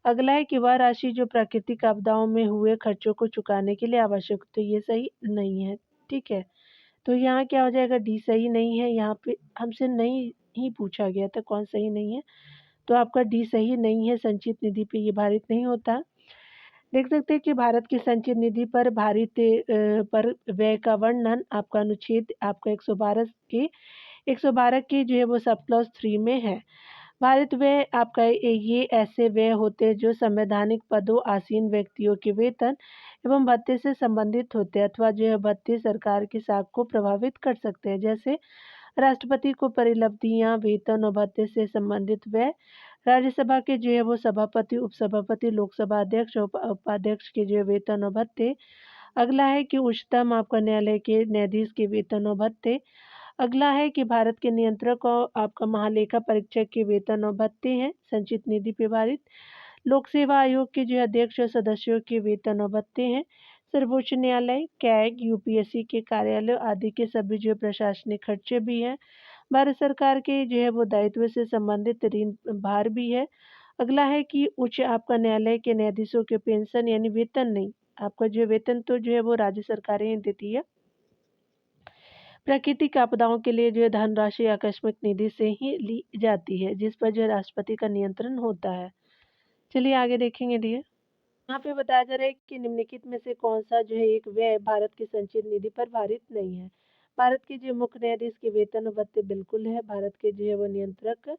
अगला है कि वह राशि जो प्राकृतिक आपदाओं में हुए खर्चों को चुकाने के लिए आवश्यक हो, तो ये सही नहीं है। ठीक है, तो यहाँ क्या हो जाएगा, डी सही नहीं है। यहाँ पे हमसे नहीं ही पूछा गया था कौन सही नहीं है, तो आपका डी सही नहीं है। संचित निधि पे ये भारित नहीं होता। देख सकते हैं कि भारत की संचित निधि पर भारित पर व्यय का वर्णन आपका अनुच्छेद आपका 112 के जो है वो सब क्लॉज 3 में है। भारत व्यय आपका ये ऐसे व्यय होते हैं जो संवैधानिक पदों आसीन व्यक्तियों के वेतन एवं भत्ते से संबंधित होते हैं अथवा जो है भत्ते सरकार की साख को प्रभावित कर सकते हैं। जैसे राष्ट्रपति को परिलब्धियां, वेतन और भत्ते से संबंधित व्यय, राज्यसभा के जो है वो सभापति, उपसभापति, लोकसभा अध्यक्ष और उपाध्यक्ष के जो है वेतन और भत्ते। अगला है कि उच्चतम आपका न्यायालय के न्यायाधीश के वेतन और भत्ते। अगला है कि भारत के नियंत्रक और आपका महालेखा परीक्षक के वेतन और भत्ते हैं संचित निधि पे भारित। लोक सेवा आयोग के जो अध्यक्ष और सदस्यों के वेतन और भत्ते हैं। सर्वोच्च न्यायालय, कैग, यूपीएससी के कार्यालय आदि के सभी जो प्रशासनिक खर्चे भी हैं। भारत सरकार के जो है वो दायित्व से संबंधित ऋण भार भी है। अगला है कि उच्च आपका न्यायालय के न्यायाधीशों के पेंशन यानी वेतन नहीं, आपका जो वेतन तो जो है वो राज्य सरकारें ही देती है। प्राकृतिक आपदाओं के लिए जो है धनराशि आकस्मिक निधि से ही ली जाती है, जिस पर जो है राष्ट्रपति का नियंत्रण होता है। चलिए आगे देखेंगे डियर। यहाँ पे बताया जा रहा है कि निम्नलिखित में से कौन सा जो है एक व्यय भारत की संचित निधि पर भारित नहीं है। भारत के जो मुख्य न्यायाधीश के वेतन और भत्ते बिल्कुल है। भारत के जो है वो नियंत्रक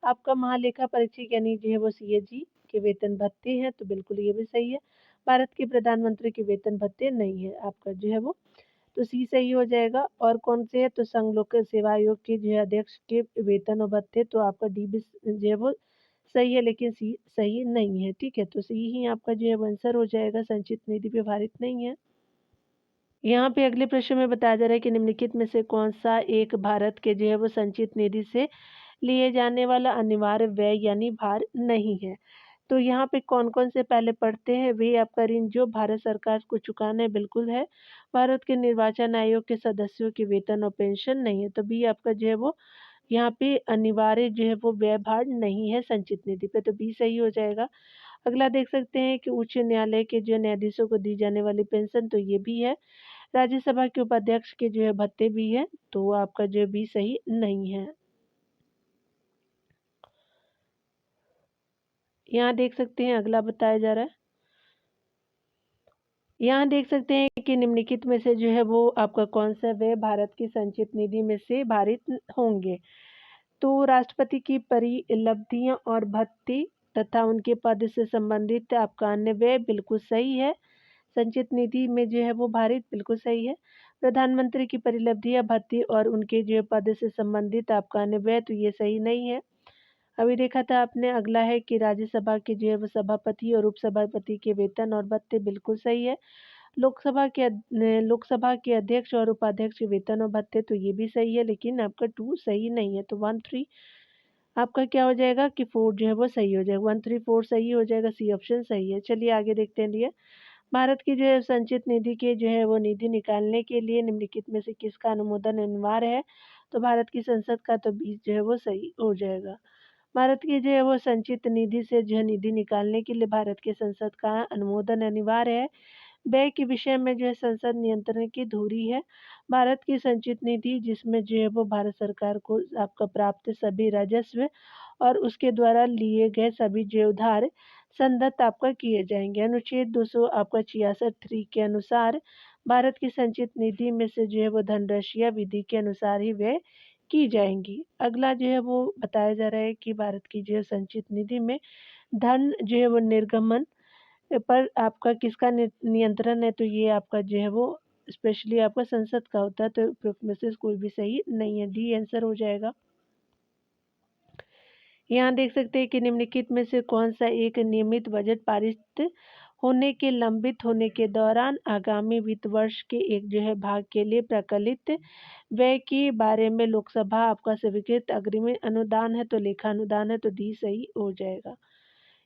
आपका महालेखा परीक्षक यानी जो है वो सीएजी के वेतन भत्ते हैं, तो बिल्कुल ये भी सही है। भारत के प्रधानमंत्री के वेतन भत्ते नहीं है, आपका जो है वो तो सी सही हो जाएगा। और कौन से है, तो संघ लोक सेवा आयोग के जो है अध्यक्ष के वेतन और भत्ते, तो आपका डी भी जो है वो सही है, लेकिन सी सही नहीं है। ठीक है, तो सी ही आपका जो है वो आंसर हो जाएगा, संचित निधि पे भारित नहीं है। यहाँ पे अगले प्रश्न में बताया जा रहा है कि निम्नलिखित में से कौन सा एक भारत के जो है वो संचित निधि से लिए जाने वाला अनिवार्य व्यय यानी भार नहीं है। तो यहाँ पे कौन-कौन से पहले पढ़ते हैं, वे आपका ऋण जो भारत सरकार को चुकाना है बिल्कुल है। भारत के निर्वाचन आयोग के सदस्यों के वेतन और पेंशन नहीं है, तो बी आपका जो है वो यहाँ पे अनिवार्य जो है वो व्यय भार नहीं है संचित निधि पे, तो बी सही हो जाएगा। अगला देख सकते हैं कि उच्च न्यायालय के जो न्यायाधीशों को दी जाने वाली पेंशन, तो ये भी है। राज्यसभा के उपाध्यक्ष के जो है भत्ते भी है, तो आपका जो बी सही नहीं है। यहाँ देख सकते हैं अगला बताया जा रहा है। यहाँ देख सकते हैं कि निम्नलिखित में से जो है वो आपका कौन सा व्यय भारत की संचित निधि में से भारित होंगे। तो राष्ट्रपति की परिलब्धियां और भत्ते तथा उनके पद से संबंधित आपका अन्य व्यय बिल्कुल सही है। संचित निधि में जो है वो भारित बिल्कुल सही है। प्रधानमंत्री की परिलब्धियां, भत्ते और उनके जो पद से संबंधित आपका अन्य व्यय, तो ये सही नहीं है। अभी देखा था आपने। अगला है कि राज्यसभा के जो है वो सभापति और उपसभापति के वेतन और भत्ते बिल्कुल सही है। लोकसभा के अध्यक्ष और उपाध्यक्ष के वेतन और भत्ते, तो ये भी सही है, लेकिन आपका 2 सही नहीं है। तो 1 3 आपका क्या हो जाएगा कि 4 जो है वो सही हो जाएगा। 1 3 4 सही हो जाएगा, सी ऑप्शन सही है। चलिए आगे देखते हैं डियर। भारत की जो है संचित निधि के जो है वो निधि निकालने के लिए निम्नलिखित में से किसका अनुमोदन अनिवार्य है। तो भारत की संसद का, तो 20 जो है वो सही हो जाएगा। भारत की जो है वो संचित निधि से जो है निधि निकालने के लिए भारत के संसद का अनुमोदन अनिवार्य है। व्यय के विषय में जो है संसद नियंत्रण की धुरी है। भारत की संचित निधि जिसमें जो है वो भारत सरकार को आपका प्राप्त सभी राजस्व और उसके द्वारा लिए गए सभी जो उधार संदत्त आपका किए जाएंगे। अनुच्छेद 200 आपका 66 3 के अनुसार भारत की संचित निधि में से जो है वो धनराशि विधि के अनुसार ही व्यय की जाएंगी। अगला जो है वो बताया जा रहा है कि भारत की जो है संचित निधि में धन जो है वो निर्गमन पर आपका किसका नियंत्रण है, तो ये आपका जो है वो स्पेशली आपका संसद का होता है। तो उपरोक्त में से कोई भी सही नहीं है, डी आंसर हो जाएगा। यहाँ देख सकते हैं कि निम्नलिखित में से कौन सा एक नियमित बजट पारित होने के लंबित होने के दौरान आगामी वित्त वर्ष के एक जो है भाग के लिए प्रकलित व्यय के बारे में लोकसभा आपका स्वीकृत अग्रिम अनुदान है, तो लेखा अनुदान है, तो डी सही हो जाएगा।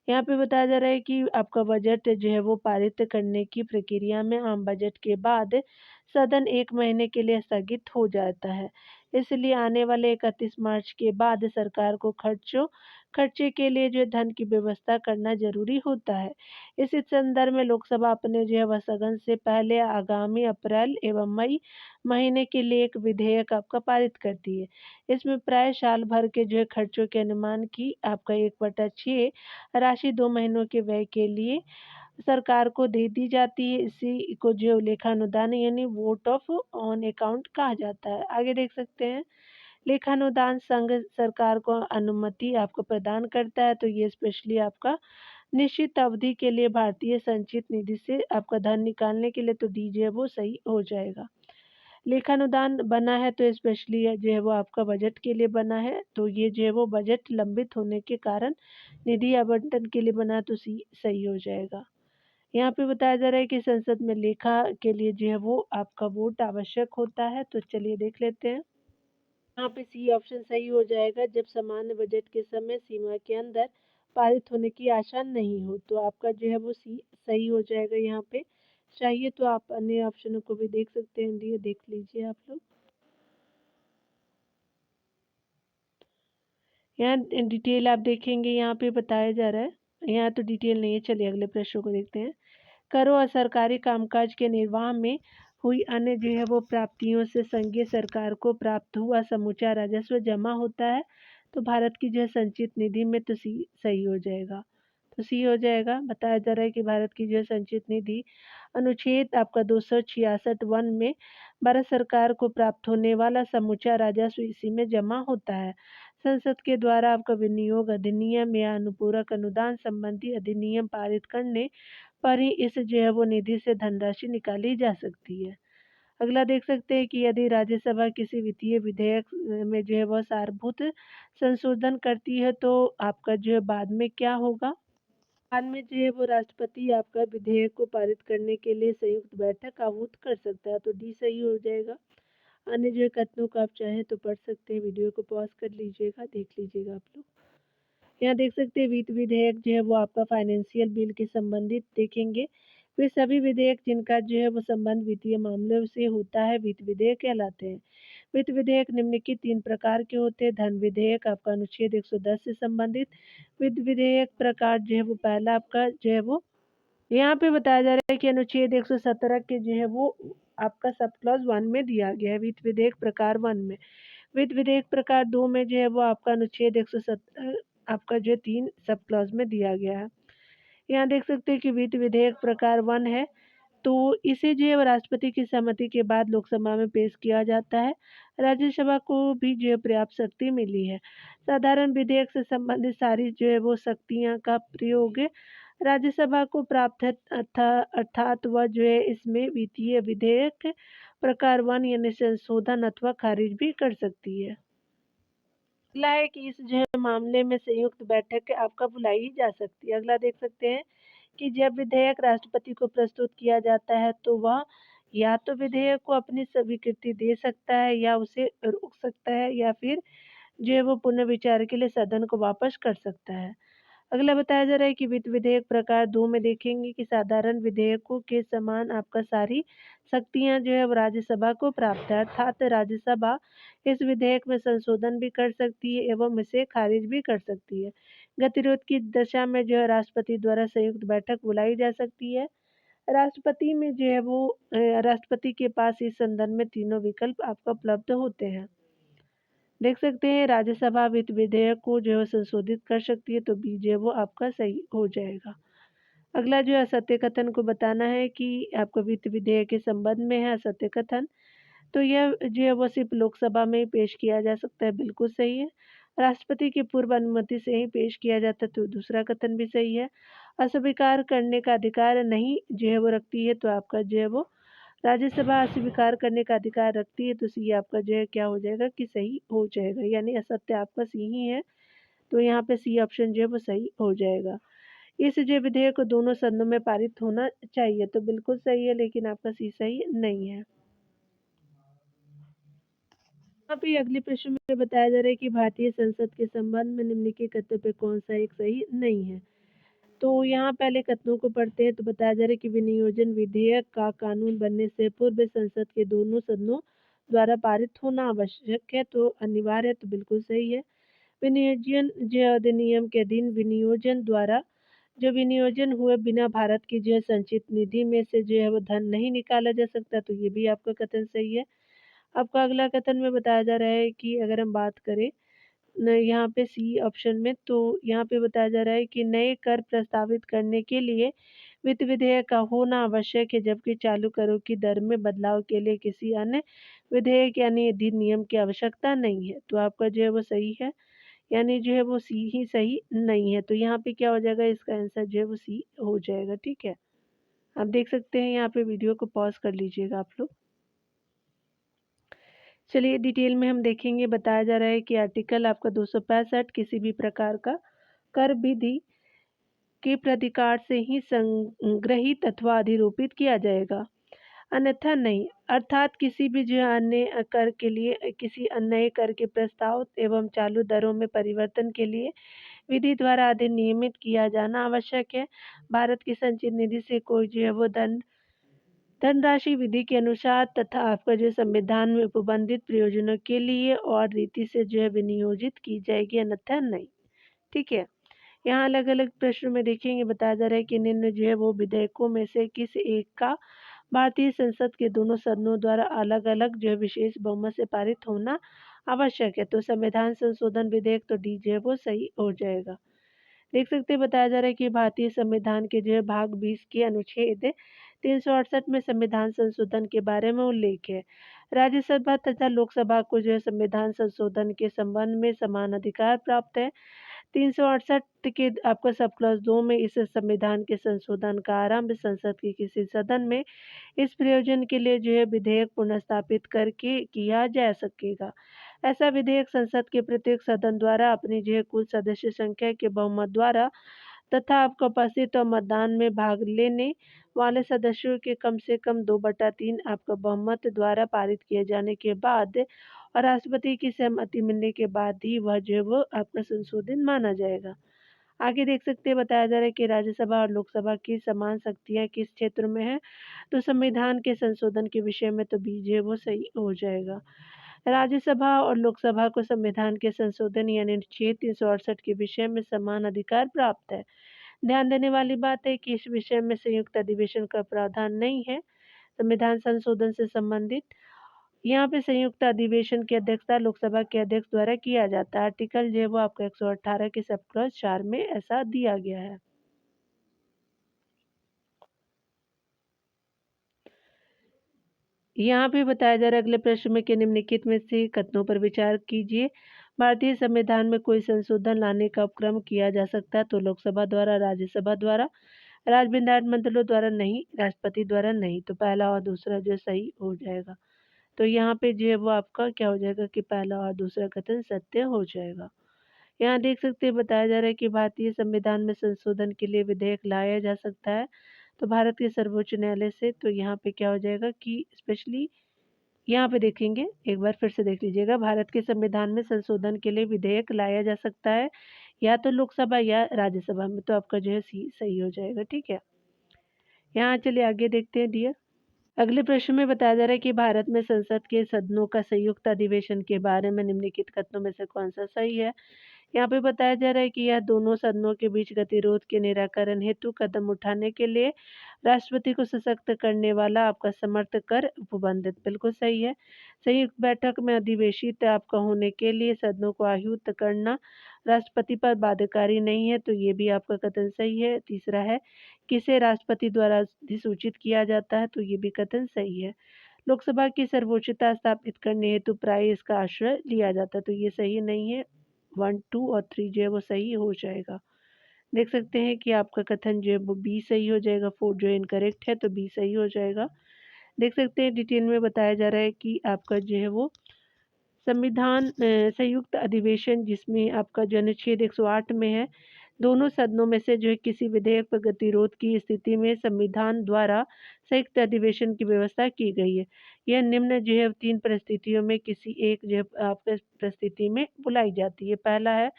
यहाँ पे बताया जा रहा है कि आपका बजट जो है वो पारित करने की प्रक्रिया में आम बजट के बाद सदन 1 महीने के लिए स्थगित हो जाता है। इसलिए आने वाले 31 मार्च के बाद सरकार को खर्चे के लिए जो है धन की व्यवस्था करना ज़रूरी होता है। इस संदर्भ में लोकसभा अपने जो है वह सदन से पहले आगामी अप्रैल एवं मई महीने के लिए एक विधेयक आपका पारित करती है। इसमें प्राय साल भर के जो है खर्चों के अनुमान की आपका 1/6 राशि 2 महीनों के व्यय के लिए सरकार को दे दी जाती है। इसी को जो लेखानुदान यानी वोट ऑफ ऑन अकाउंट कहा जाता है। आगे देख सकते हैं, लेखानुदान संघ सरकार को अनुमति आपको प्रदान करता है, तो ये स्पेशली आपका निश्चित अवधि के लिए भारतीय संचित निधि से आपका धन निकालने के लिए, तो डी जो है वो सही हो जाएगा। लेखानुदान बना है तो स्पेशली जो है वो आपका बजट के लिए बना है, तो ये जो है वो बजट लंबित होने के कारण निधि आवंटन के लिए बना, तो सी सही हो जाएगा। यहाँ पे बताया जा रहा है कि संसद में लेखा के लिए जो है वो आपका वोट आवश्यक होता है, तो चलिए देख लेते हैं। यहाँ पे सी ऑप्शन सही हो जाएगा, जब सामान्य बजट के समय सीमा के अंदर पारित होने की आशा नहीं हो, तो आपका जो है वो सी सही हो जाएगा। यहाँ पे चाहिए तो आप अन्य ऑप्शनों को भी देख सकते हैं, ये देख लीजिए आप लोग। यहाँ डिटेल आप देखेंगे, यहाँ पे बताया जा रहा है, यहाँ तो डिटेल नहीं है। चलिए अगले प्रश्न को देखते हैं। करों और सरकारी कामकाज के निर्वाह में हुई अन्य जो है वो प्राप्तियों से संघीय सरकार को प्राप्त हुआ समूचा राजस्व जमा होता है, तो भारत की जो है संचित निधि में, तो सी सही हो जाएगा। तो सी हो जाएगा। बताया जा रहा है कि भारत की जो है संचित निधि अनुच्छेद आपका 266 में भारत सरकार को प्राप्त होने वाला समूचा राजस्व इसी में जमा होता है। संसद के द्वारा आपका विनियोग अधिनियम या अनुपूरक अनुदान संबंधी अधिनियम पारित करने पर ही इस जो है वो निधि से धनराशि निकाली जा सकती है। अगला देख सकते हैं कि यदि राज्यसभा किसी वित्तीय विधेयक में जो है वह सारभूत संशोधन करती है, तो आपका जो है बाद में क्या होगा? बाद में जो है वो राष्ट्रपति आपका विधेयक को पारित करने के लिए संयुक्त बैठक आहूत कर सकता है, तो डी सही हो जाएगा। अन्य जो कथनों को आप चाहें तो पढ़ सकते हैं, वीडियो को पॉज कर लीजिएगा, देख लीजिएगा आप लोग। यहाँ देख सकते हैं वित्त विधेयक जो है वो आपका फाइनेंशियल बिल के संबंधित देखेंगे। वे सभी विधेयक जिनका जो है वो संबंध वित्तीय मामलों से होता है वित्त विधेयक कहलाते हैं। वित्त विधेयक निम्नलिखित 3 प्रकार के होते हैं। धन विधेयक आपका अनुच्छेद 110 से संबंधित वित्त विधेयक प्रकार जो है वो पहला आपका जो है वो यहाँ पे बताया जा रहा है कि अनुच्छेद 117 के जो है वो आपका सब क्लॉज 1 में दिया गया है वित्त विधेयक प्रकार 1 में। वित्त विधेयक प्रकार 2 में जो है वो आपका अनुच्छेद 170 आपका जो 3 सब क्लॉज में दिया गया है। यहाँ देख सकते हैं कि वित्त विधेयक प्रकार 1 है, तो इसे जो है राष्ट्रपति की सहमति के बाद लोकसभा में पेश किया जाता है। राज्यसभा को भी जो है पर्याप्त शक्ति मिली है। साधारण विधेयक से संबंधित सारी जो है वो शक्तियाँ का प्रयोग राज्यसभा को प्राप्त है, अर्थात वह जो है इसमें वित्तीय विधेयक प्रकार 1 यानी संशोधन अथवा खारिज भी कर सकती है। अगला है कि इस जो है मामले में संयुक्त बैठक आपका बुलाई जा सकती है। अगला देख सकते हैं कि जब विधेयक राष्ट्रपति को प्रस्तुत किया जाता है, तो वह या तो विधेयक को अपनी स्वीकृति दे सकता है या उसे रोक सकता है, या फिर जो है वो पुनर्विचार के लिए सदन को वापस कर सकता है। अगला बताया जा रहा है कि वित्त विधेयक प्रकार 2 में देखेंगे कि साधारण विधेयकों के समान आपका सारी शक्तियां जो है वो राज्यसभा को प्राप्त है, अर्थात राज्यसभा इस विधेयक में संशोधन भी कर सकती है एवं इसे खारिज भी कर सकती है। गतिरोध की दशा में जो है राष्ट्रपति द्वारा संयुक्त बैठक बुलाई जा सकती है। राष्ट्रपति में जो है वो राष्ट्रपति के पास इस संदर्भ में तीनों विकल्प आपको उपलब्ध होते हैं। देख सकते हैं राज्यसभा वित्त विधेयक को जो है संशोधित कर सकती है, तो बी जो है वो आपका सही हो जाएगा। अगला जो है असत्य कथन को बताना है कि आपका वित्त विधेयक के संबंध में है असत्य कथन। तो यह जो है वो सिर्फ़ लोकसभा में ही पेश किया जा सकता है, बिल्कुल सही है। राष्ट्रपति की पूर्व अनुमति से ही पेश किया जाता है, तो दूसरा कथन भी सही है। अस्वीकार करने का अधिकार नहीं जो है वो रखती है, तो आपका जो है वो राज्यसभा अस्वीकार करने का अधिकार रखती है, तो सी आपका जो है क्या हो जाएगा कि सही हो जाएगा, यानी असत्य आपका सी ही है, तो यहाँ पे सी ऑप्शन जो है वो सही हो जाएगा। इस जो विधेयक को दोनों सदनों में पारित होना चाहिए, तो बिल्कुल सही है, लेकिन आपका सी सही नहीं है। यहाँ पे अगले प्रश्न में बताया जा रहा है कि भारतीय संसद के संबंध में निम्नलिखित कथनों पे कौन सा एक सही नहीं है। तो यहाँ पहले कथनों को पढ़ते हैं, तो बताया जा रहा है कि विनियोजन विधेयक का कानून बनने से पूर्व संसद के दोनों सदनों द्वारा पारित होना आवश्यक है, तो अनिवार्य है, तो बिल्कुल सही है। विनियोजन जो अधिनियम के अधीन विनियोजन द्वारा जो विनियोजन हुए बिना भारत की जो है संचित निधि में से जो है वो धन नहीं निकाला जा सकता, तो ये भी आपका कथन सही है। आपका अगला कथन में बताया जा रहा है कि अगर हम बात करें यहाँ पे सी ऑप्शन में, तो यहाँ पे बताया जा रहा है कि नए कर प्रस्तावित करने के लिए वित्त विधेयक का होना आवश्यक है, जबकि चालू करों की दर में बदलाव के लिए किसी अन्य विधेयक यानी अधिनियम की आवश्यकता नहीं है, तो आपका जो है वो सही है, यानी जो है वो सी ही सही नहीं है, तो यहाँ पे क्या हो जाएगा, इसका आंसर जो है वो सी हो जाएगा। ठीक है, आप देख सकते हैं, यहाँ पे वीडियो को पॉज कर लीजिएगा आप लोग। चलिए डिटेल में हम देखेंगे। बताया जा रहा है कि आर्टिकल आपका 265 किसी भी प्रकार का कर विधि के प्राधिकार से ही संग्रहित अथवा अधिरोपित किया जाएगा, अन्यथा नहीं। अर्थात किसी भी जो अन्य कर के लिए किसी अन्य कर के प्रस्ताव एवं चालू दरों में परिवर्तन के लिए विधि द्वारा अधिनियमित किया जाना आवश्यक है। भारत की संचित निधि से कोई जो है वो धनराशि विधि के अनुसार तथा आपका जो संविधान में उपबंधित प्रयोजनों के लिए और रीति से जो है विनियोजित की जाएगी, अन्यथा नहीं। ठीक है, यहाँ अलग अलग प्रश्नों में देखेंगे। बताया जा रहा है कि निम्न जो है वो विधेयकों में से किस एक का भारतीय संसद के दोनों सदनों द्वारा अलग अलग जो है विशेष बहुमत से पारित होना आवश्यक है, तो संविधान संशोधन विधेयक, तो डी जो है वो सही हो जाएगा। देख सकते हैं, बताया जा रहा है कि भारतीय संविधान के जो है भाग 20 के अनुच्छेद 368 में संविधान संशोधन के बारे में उल्लेख है। राज्यसभा तथा लोकसभा को जो है संविधान संशोधन के संबंध में समान अधिकार प्राप्त है। 368 के आपका सब क्लॉज 2 में इस संविधान के संशोधन का आरंभ संसद के किसी सदन में इस प्रयोजन के लिए जो है विधेयक पुनर्स्थापित करके किया जा सकेगा। ऐसा विधेयक संसद के प्रत्येक सदन द्वारा अपनी जो है कुल सदस्य संख्या के बहुमत द्वारा तथा आपका उपस्थित और मतदान में भाग लेने वाले सदस्यों के कम से कम 2/3 आपका बहुमत द्वारा पारित किए जाने के बाद और राष्ट्रपति की सहमति मिलने के बाद ही वह जो है वो आपका संशोधन माना जाएगा। आगे देख सकते हैं, बताया जा रहा है कि राज्यसभा और लोकसभा की समान शक्तियाँ किस क्षेत्र में है, तो संविधान के संशोधन के विषय में, तो बी जो है वो सही हो जाएगा। राज्यसभा और लोकसभा को संविधान के संशोधन यानी अनुच्छेद 368 के विषय में समान अधिकार प्राप्त है। ध्यान देने वाली बात है कि इस विषय में संयुक्त अधिवेशन का प्रावधान नहीं है। संविधान संशोधन से संबंधित यहाँ पे संयुक्त अधिवेशन की अध्यक्षता लोकसभा के अध्यक्ष द्वारा किया जाता है। आर्टिकल जो है वो आपका 118 के सब क्लॉज 4 में ऐसा दिया गया है। यहाँ पे बताया जा रहा है अगले प्रश्न में कि निम्नलिखित में से कथनों पर विचार कीजिए। भारतीय संविधान में कोई संशोधन लाने का उपक्रम किया जा सकता है, तो लोकसभा द्वारा, राज्यसभा द्वारा, राज्य विधानमंडलों द्वारा नहीं, राष्ट्रपति द्वारा नहीं, तो पहला और दूसरा जो सही हो जाएगा। तो यहाँ पे जो है वो आपका क्या हो जाएगा कि पहला और दूसरा कथन सत्य हो जाएगा। यहाँ देख सकते हैं, बताया जा रहा है कि भारतीय संविधान में संशोधन के लिए विधेयक लाया जा सकता है, तो भारत के सर्वोच्च न्यायालय से, तो यहाँ पे क्या हो जाएगा कि स्पेशली यहाँ पे देखेंगे, एक बार फिर से देख लीजिएगा। भारत के संविधान में संशोधन के लिए विधेयक लाया जा सकता है या तो लोकसभा या राज्यसभा में, तो आपका जो है सी सही हो जाएगा। ठीक है, यहाँ चलिए आगे देखते हैं डियर। अगले प्रश्न में बताया जा रहा है कि भारत में संसद के सदनों का संयुक्त अधिवेशन के बारे में निम्नलिखित कथनों में से कौन सा सही है। यहाँ पे बताया जा रहा है कि यह दोनों सदनों के बीच गतिरोध के निराकरण हेतु कदम उठाने के लिए राष्ट्रपति को सशक्त करने वाला आपका समर्थ कर उपबंधित, बिल्कुल सही है। संयुक्त बैठक में अधिवेशित आपका होने के लिए सदनों को आहुत करना राष्ट्रपति पर बाध्यकारी नहीं है, तो ये भी आपका कथन सही है। तीसरा है, किसे राष्ट्रपति द्वारा अधिसूचित किया जाता है, तो ये भी कथन सही है। लोकसभा की सर्वोच्चता स्थापित करने हेतु प्राय इसका आश्रय लिया जाता है, तो ये सही नहीं है। 1, 2 और 3 जो है वो सही हो जाएगा। देख सकते हैं कि आपका कथन जो है वो बी सही हो जाएगा, 4 जो है इनकरेक्ट है, तो बी सही हो जाएगा। देख सकते हैं डिटेल में बताया जा रहा है कि आपका जो है वो संविधान संयुक्त अधिवेशन जिसमें आपका जो अनुच्छेद 108 में है, दोनों सदनों में से जो है किसी विधेयक पर गतिरोध की स्थिति में संविधान द्वारा संयुक्त अधिवेशन की व्यवस्था की गई है। यह निम्न जो है 3 परिस्थितियों में किसी एक जो है आपके परिस्थिति में बुलाई जाती है। पहला है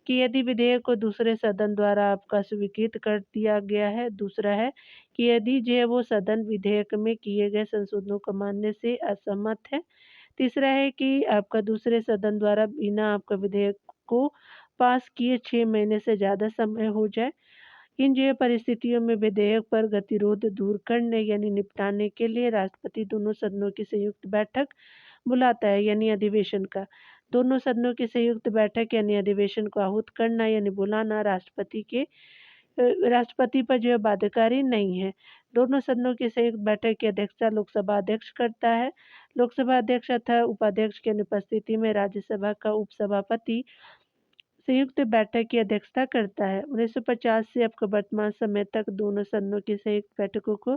कि यदि विधेयक को दूसरे सदन द्वारा आपका स्वीकृत कर दिया गया है। दूसरा है कि यदि जो है वो सदन विधेयक में किए गए संशोधनों को मानने से असहमत है। तीसरा है कि आपका दूसरे सदन द्वारा बिना आपका विधेयक को पास किए 6 महीने से ज़्यादा समय हो जाए। इन जो परिस्थितियों में विधेयक पर गतिरोध दूर करने यानी निपटाने के लिए राष्ट्रपति दोनों सदनों की संयुक्त बैठक बुलाता है यानी अधिवेशन का। दोनों सदनों की संयुक्त बैठक यानी अधिवेशन को आहूत करना यानी बुलाना राष्ट्रपति पर जो है बाध्यकारी नहीं है। दोनों सदनों की संयुक्त बैठक की अध्यक्षता लोकसभा अध्यक्ष करता है। लोकसभा अध्यक्ष अथवा उपाध्यक्ष की अनुपस्थिति में राज्यसभा का उपसभापति संयुक्त बैठक की अध्यक्षता करता है। 1950 से अब वर्तमान समय तक दोनों सदनों की संयुक्त बैठकों को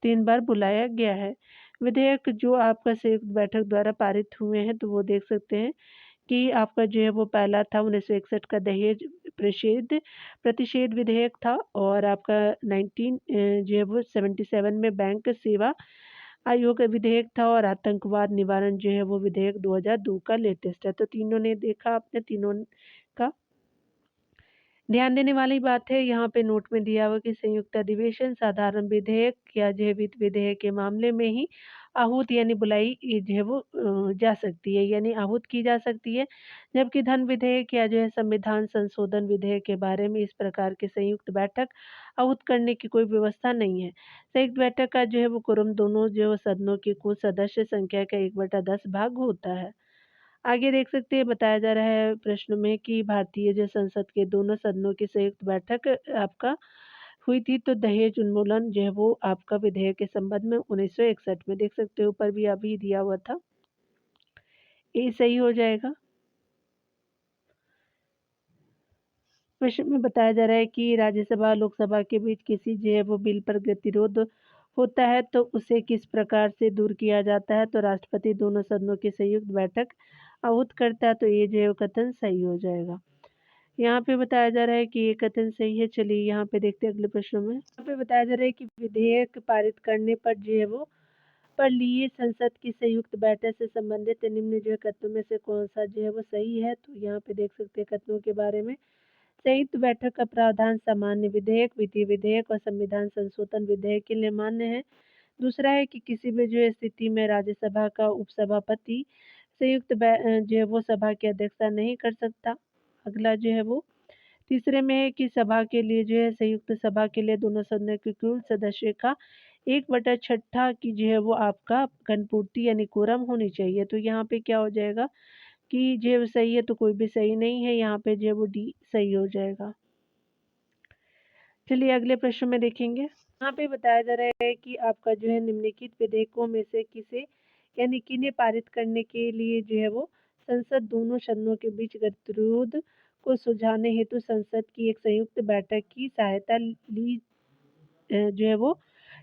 3 बार बुलाया गया है। विधेयक जो आपका संयुक्त बैठक द्वारा पारित हुए हैं, तो वो देख सकते हैं कि आपका जो है वो पहला था 1961 का दहेज प्रतिषेध विधेयक था और आपका 19 जो है वो 77 में बैंक सेवा आयोग विधेयक था और आतंकवाद निवारण जो है वो विधेयक 2002 का लेटेस्ट है। तो तीनों ने देखा आपने तीनों का। ध्यान देने वाली बात है यहाँ पे नोट में दिया हुआ कि संयुक्त अधिवेशन साधारण विधेयक या जैविक विधेयक के मामले में ही आहूत यानी बुलाई जो है वो जा सकती है यानी आहूत की जा सकती है। जबकि धन विधेयक या जो है संविधान संशोधन विधेयक के बारे में इस प्रकार के संयुक्त बैठक आहूत करने की कोई व्यवस्था नहीं है। संयुक्त बैठक का जो है वो कुरम दोनों जो सदनों की कुल सदस्य संख्या का 1/10 भाग होता है। आगे देख सकते हैं बताया जा रहा है प्रश्न में कि भारतीय जो संसद के दोनों सदनों की संयुक्त बैठक आपका हुई थी, तो दहेज उन्मूलन जो है वो आपका विधेयक के संबंध में 1961 में देख सकते हो ऊपर भी अभी दिया हुआ था। ये सही हो जाएगा। प्रश्न में बताया जा रहा है कि राज्यसभा लोकसभा के बीच किसी जो है वो बिल पर गतिरोध होता है तो उसे किस प्रकार से दूर किया जाता है। तो राष्ट्रपति दोनों सदनों की संयुक्त बैठक आहूत करता है, तो ये जो है कथन सही हो जाएगा। यहाँ पे बताया जा रहा है कि ये कथन सही है। चलिए यहाँ पे देखते हैं अगले प्रश्न में। यहाँ पे बताया जा रहा है कि विधेयक पारित करने पर जो है वो पर लिए संसद की संयुक्त बैठक से संबंधित निम्न जो है कथनों में से कौन सा जो है वो सही है। तो यहाँ पे देख सकते हैं कथनों के बारे में। संयुक्त बैठक का प्रावधान सामान्य विधेयक, विधि विधेयक और संविधान संशोधन विधेयक के लिए मान्य है। दूसरा है कि किसी भी जो है स्थिति में राज्यसभा का उपसभापति संयुक्त जो है वो सभा की अध्यक्षता नहीं कर सकता। अगला जो है वो तीसरे में है कि सभा के लिए जो है संयुक्त सभा के लिए दोनों सदनों के कुल सदस्य का 1/6 की जो है वो आपका घनपूर्ति यानी कोरम होनी चाहिए। तो यहाँ पे क्या हो जाएगा कि जो है वो सही है, तो कोई भी सही नहीं है। यहाँ पे जो है वो डी सही हो जाएगा। चलिए अगले प्रश्न में देखेंगे। यहाँ पे बताया जा रहा है कि आपका जो है निम्नलिखित विधेयकों में से किसे यानी किन्हें पारित करने के लिए जो है वो संसद दोनों सदनों के बीच गतिरोध को सुलझाने हेतु संसद की एक संयुक्त बैठक की जो है वो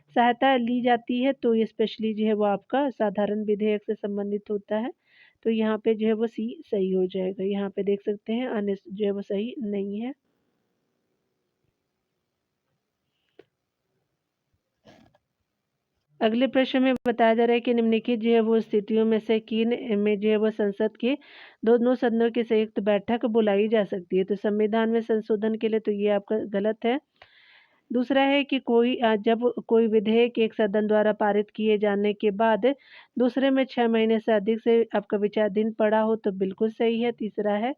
सहायता ली जाती है। तो ये स्पेशली जो है वो आपका साधारण विधेयक से संबंधित होता है। तो यहाँ पे जो है वो सी सही हो जाएगा। यहाँ पे देख सकते हैं अन्य जो है वो सही नहीं है। अगले प्रश्न में बताया जा रहा है कि निम्नलिखित जो है वो स्थितियों में से किन में जो है वो संसद के दोनों सदनों की संयुक्त बैठक बुलाई जा सकती है। तो संविधान में संशोधन के लिए तो ये आपका गलत है। दूसरा है कि जब कोई विधेयक एक सदन द्वारा पारित किए जाने के बाद दूसरे में 6 महीने से अधिक से आपका विचाराधीन पड़ा हो, तो बिल्कुल सही है। तीसरा है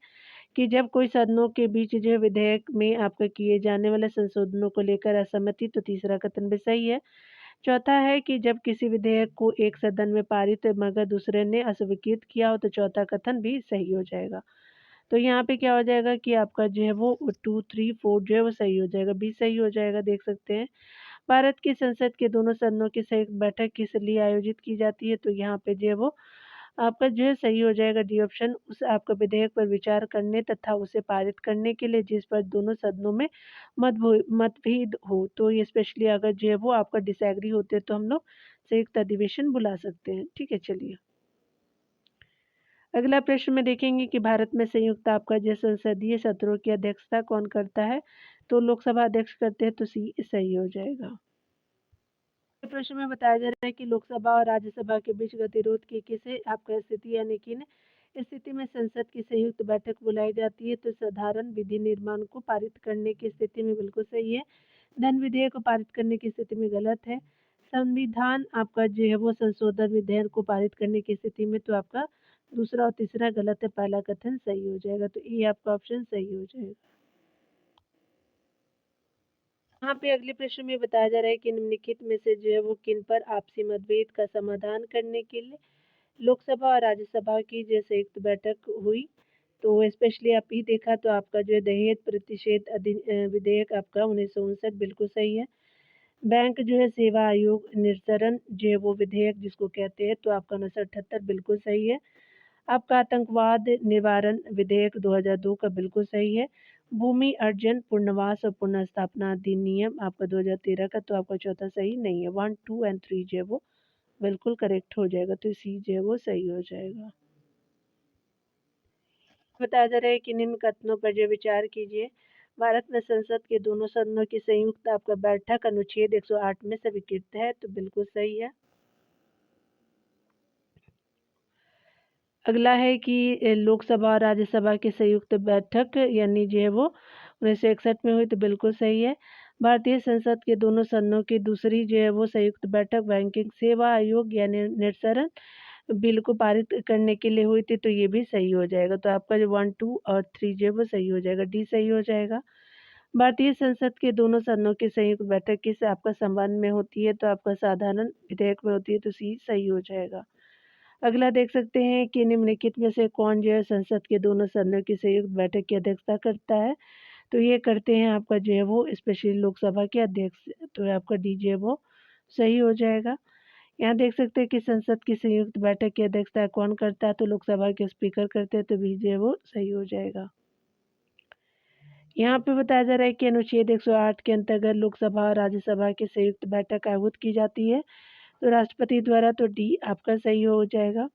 कि जब कोई सदनों के बीच जो है विधेयक में आपका किए जाने वाले संशोधनों को लेकर असहमति, तो तीसरा कथन भी सही है। चौथा है कि जब किसी विधेयक को एक सदन में पारित मगर दूसरे ने अस्वीकृत किया हो, तो चौथा कथन भी सही हो जाएगा। तो यहाँ पे क्या हो जाएगा कि आपका जो है वो 2, 3, 4 जो है वो सही हो जाएगा। बी सही हो जाएगा। देख सकते हैं भारत की संसद के दोनों सदनों की संयुक्त बैठक किस लिए आयोजित की जाती है? तो यहाँ पे जो है वो आपका जो है सही हो जाएगा डी ऑप्शन, उस आपका विधेयक पर विचार करने तथा उसे पारित करने के लिए जिस पर दोनों सदनों में मतभेद हो। तो ये स्पेशली अगर जो है वो आपका डिसएग्री होते हैं तो हम लोग संयुक्त अधिवेशन बुला सकते हैं। ठीक है, चलिए। अगला प्रश्न में देखेंगे कि भारत में संयुक्त आपका जो संसदीय सत्रों की अध्यक्षता कौन करता है? तो लोकसभा अध्यक्ष करते हैं, तो सी सही हो जाएगा। प्रश्न में बताया जा रहा है कि लोकसभा और राज्यसभा के बीच गतिरोध की किस आपका स्थिति यानी कि स्थिति में संसद की संयुक्त बैठक बुलाई जाती है? तो साधारण विधि निर्माण को पारित करने की स्थिति में बिल्कुल सही है। धन विधेयक को पारित करने की स्थिति में गलत है। संविधान आपका जो है वो संशोधन विधेयक को पारित करने की स्थिति में तो आपका दूसरा और तीसरा गलत है, पहला कथन सही हो जाएगा। तो ये आपका ऑप्शन सही हो जाएगा। यहाँ पे अगले प्रश्न में बताया जा रहा है कि निम्नलिखित में से जो है वो किन पर आपसी मतभेद का समाधान करने के लिए लोकसभा और राज्यसभा की जो संयुक्त बैठक हुई? तो स्पेशली आप ही देखा तो आपका जो है दहेज प्रतिषेध विधेयक आपका 1959 बिल्कुल सही है। बैंक जो है सेवा आयोग निस्सरण जो है वो विधेयक जिसको कहते हैं तो आपका 1978 बिल्कुल सही है। आपका आतंकवाद निवारण विधेयक 2002 का बिल्कुल सही है। भूमि अर्जन पुनर्वास और पुनर्स्थापना अधिनियम आपका 2013 का तो आपका चौथा सही नहीं है। 1, 2 एंड 3 जो है वो बिल्कुल करेक्ट हो जाएगा, तो सी जो है वो सही हो जाएगा। बताया जा रहा है कि निम्न कथनों पर जो विचार कीजिए। भारत में संसद के दोनों सदनों की संयुक्त आपका बैठक अनुच्छेद 108 में स्वीकृत है, तो बिल्कुल सही है। अगला है कि लोकसभा और राज्यसभा की संयुक्त बैठक यानी जो है वो 1961 में हुई, तो बिल्कुल सही है। भारतीय संसद के दोनों सदनों की दूसरी जो है वो संयुक्त बैठक बैंकिंग सेवा आयोग यानी निस्सरण बिल को पारित करने के लिए हुई थी, तो ये भी सही हो जाएगा। तो आपका जो 1, 2 और 3 जो है वो सही हो जाएगा, डी सही हो जाएगा। भारतीय संसद के दोनों सदनों की संयुक्त बैठक किस आपका संबंध में होती है? तो आपका साधारण विधेयक में होती है, तो सी सही हो जाएगा। अगला देख सकते हैं कि निम्नलिखित में से कौन जो है संसद के दोनों सदनों की संयुक्त बैठक की अध्यक्षता करता है? तो ये करते हैं आपका जो है वो स्पेशली लोकसभा के अध्यक्ष, तो आपका डी जो है वो सही हो जाएगा। यहाँ देख सकते हैं कि संसद की संयुक्त बैठक की अध्यक्षता कौन करता है? तो लोकसभा के स्पीकर करते हैं, तो बी जो है वो सही हो जाएगा। यहाँ पे बताया जा रहा है कि अनुच्छेद 108 के अंतर्गत लोकसभा और राज्यसभा की संयुक्त बैठक आयोजित की जाती है, तो राष्ट्रपति द्वारा, तो डी आपका सही हो जाएगा।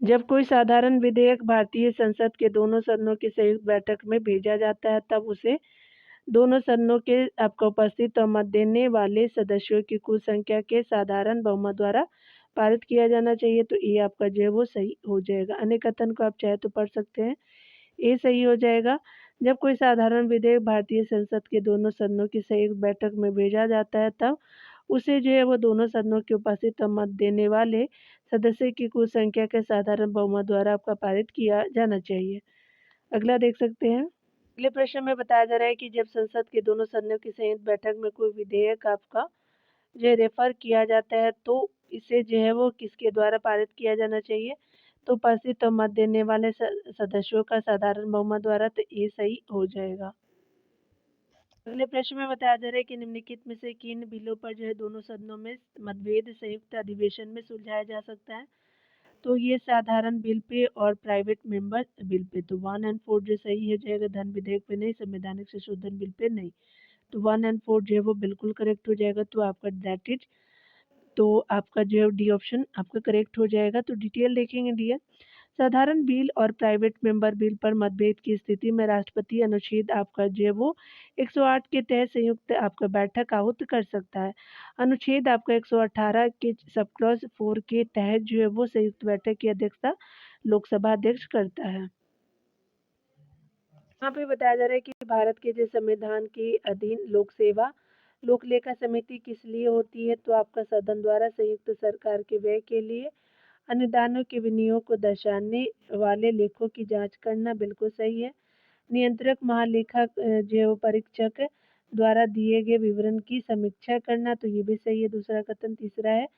जब कोई साधारण विधेयक भारतीय संसद के दोनों सदनों की संयुक्त बैठक में भेजा जाता है तब उसे दोनों सदनों के आपको उपस्थित और मत देने वाले सदस्यों की कुल संख्या के साधारण बहुमत द्वारा पारित किया जाना चाहिए, तो ये आपका जो है वो सही हो जाएगा। अन्य कथन को आप चाहे तो पढ़ सकते हैं, ये सही हो जाएगा। जब कोई साधारण विधेयक भारतीय संसद के दोनों सदनों की संयुक्त बैठक में भेजा जाता है तब उसे जो है वो दोनों सदनों के उपस्थित और मत देने वाले सदस्य की कुल संख्या के साधारण बहुमत द्वारा आपका पारित किया जाना चाहिए। अगला देख सकते हैं। अगले प्रश्न में बताया जा रहा है कि जब संसद के दोनों सदनों की संयुक्त बैठक में कोई विधेयक आपका जो है रेफर किया जाता है तो इसे जो है वो किसके द्वारा पारित किया जाना चाहिए? तो उपस्थित और मत देने वाले सदस्यों का साधारण बहुमत द्वारा, तो ये सही हो जाएगा। अगले प्रश्न में बताया जा रहा है कि निम्नलिखित में से किन बिलों पर जो है दोनों सदनों में मतभेद संयुक्त अधिवेशन में सुलझाया जा सकता है? तो ये साधारण बिल पे और प्राइवेट मेंबर बिल पे, तो 1 एंड 4 जो सही हो जाएगा, धन विधेयक पे नहीं, संवैधानिक संशोधन बिल पे नहीं। तो 1 एंड 4 जो है वो बिल्कुल करेक्ट हो जाएगा, तो आपका दैट इज, तो आपका जो है डी ऑप्शन आपका करेक्ट हो जाएगा। तो डिटेल देखेंगे डियर। साधारण बिल और प्राइवेट मेंबर बिल पर मतभेद की स्थिति में राष्ट्रपति अनुच्छेद आपका जो है वो 108 के तहत संयुक्त आपका बैठक आहूत कर सकता है। अनुच्छेद आपका 118 के सब क्लॉज 4 के तहत जो है वो संयुक्त बैठक की अध्यक्षता लोकसभा अध्यक्ष करता है। यहाँ पे बताया जा रहा है कि भारत के जो संविधान के अधीन लोक सेवा लोक लेखा समिति किस लिए होती है? तो आपका सदन द्वारा संयुक्त सरकार के व्यय के लिए अनुदानों के विनियोग को दर्शाने वाले लेखों की जांच करना, बिल्कुल सही है। नियंत्रक महालेखा जो परीक्षक द्वारा दिए गए विवरण की समीक्षा करना, तो ये भी सही है, दूसरा कथन। तीसरा है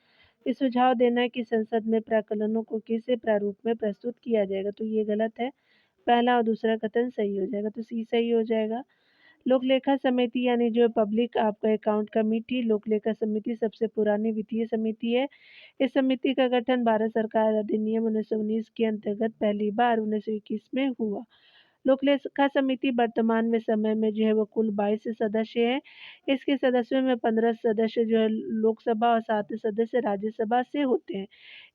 कि सुझाव देना कि संसद में प्राकलनों को किस प्रारूप में प्रस्तुत किया जाएगा, तो ये गलत है, पहला और दूसरा कथन सही हो जाएगा, तो सी सही हो जाएगा। लोक लेखा समिति यानी जो पब्लिक आपका अकाउंट कमेटी लोक लेखा समिति सबसे पुरानी वित्तीय समिति है। इस समिति का गठन भारत सरकार अधिनियम 1919 के अंतर्गत पहली बार 1921 में हुआ। लोक लेखा समिति वर्तमान में समय में जो है वो कुल 22 सदस्य हैं। इसके सदस्यों में 15 सदस्य जो है लोकसभा और 7 सदस्य राज्यसभा से होते हैं।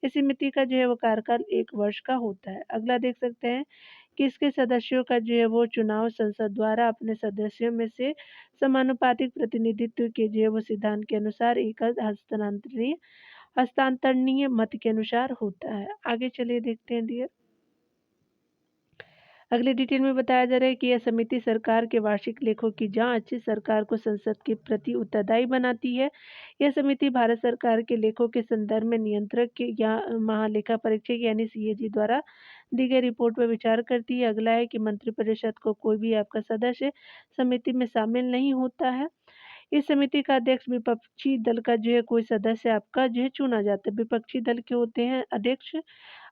इस समिति का जो है वो कार्यकाल 1 वर्ष का होता है। अगला देख सकते हैं कि इसके सदस्यों का जो है वो चुनाव संसद द्वारा अपने सदस्यों में से समानुपातिक प्रतिनिधित्व के जो है वो सिद्धांत के अनुसार एक हस्तांतरणीय मत के अनुसार होता है। आगे चलिए देखते हैं डियर। अगले डिटेल में बताया जा रहा है कि यह समिति सरकार के वार्षिक लेखों की जांच सरकार को संसद के प्रति उत्तरदायी बनाती है। यह समिति भारत सरकार के लेखों के संदर्भ में नियंत्रक के या महालेखा परीक्षक यानी सीएजी द्वारा दी गई रिपोर्ट पर विचार करती है। अगला है कि मंत्रिपरिषद को कोई भी आपका सदस्य समिति में शामिल नहीं होता है। इस समिति का अध्यक्ष विपक्षी दल का जो है कोई सदस्य आपका जो है चुना जाता है। विपक्षी दल के होते हैं अध्यक्ष।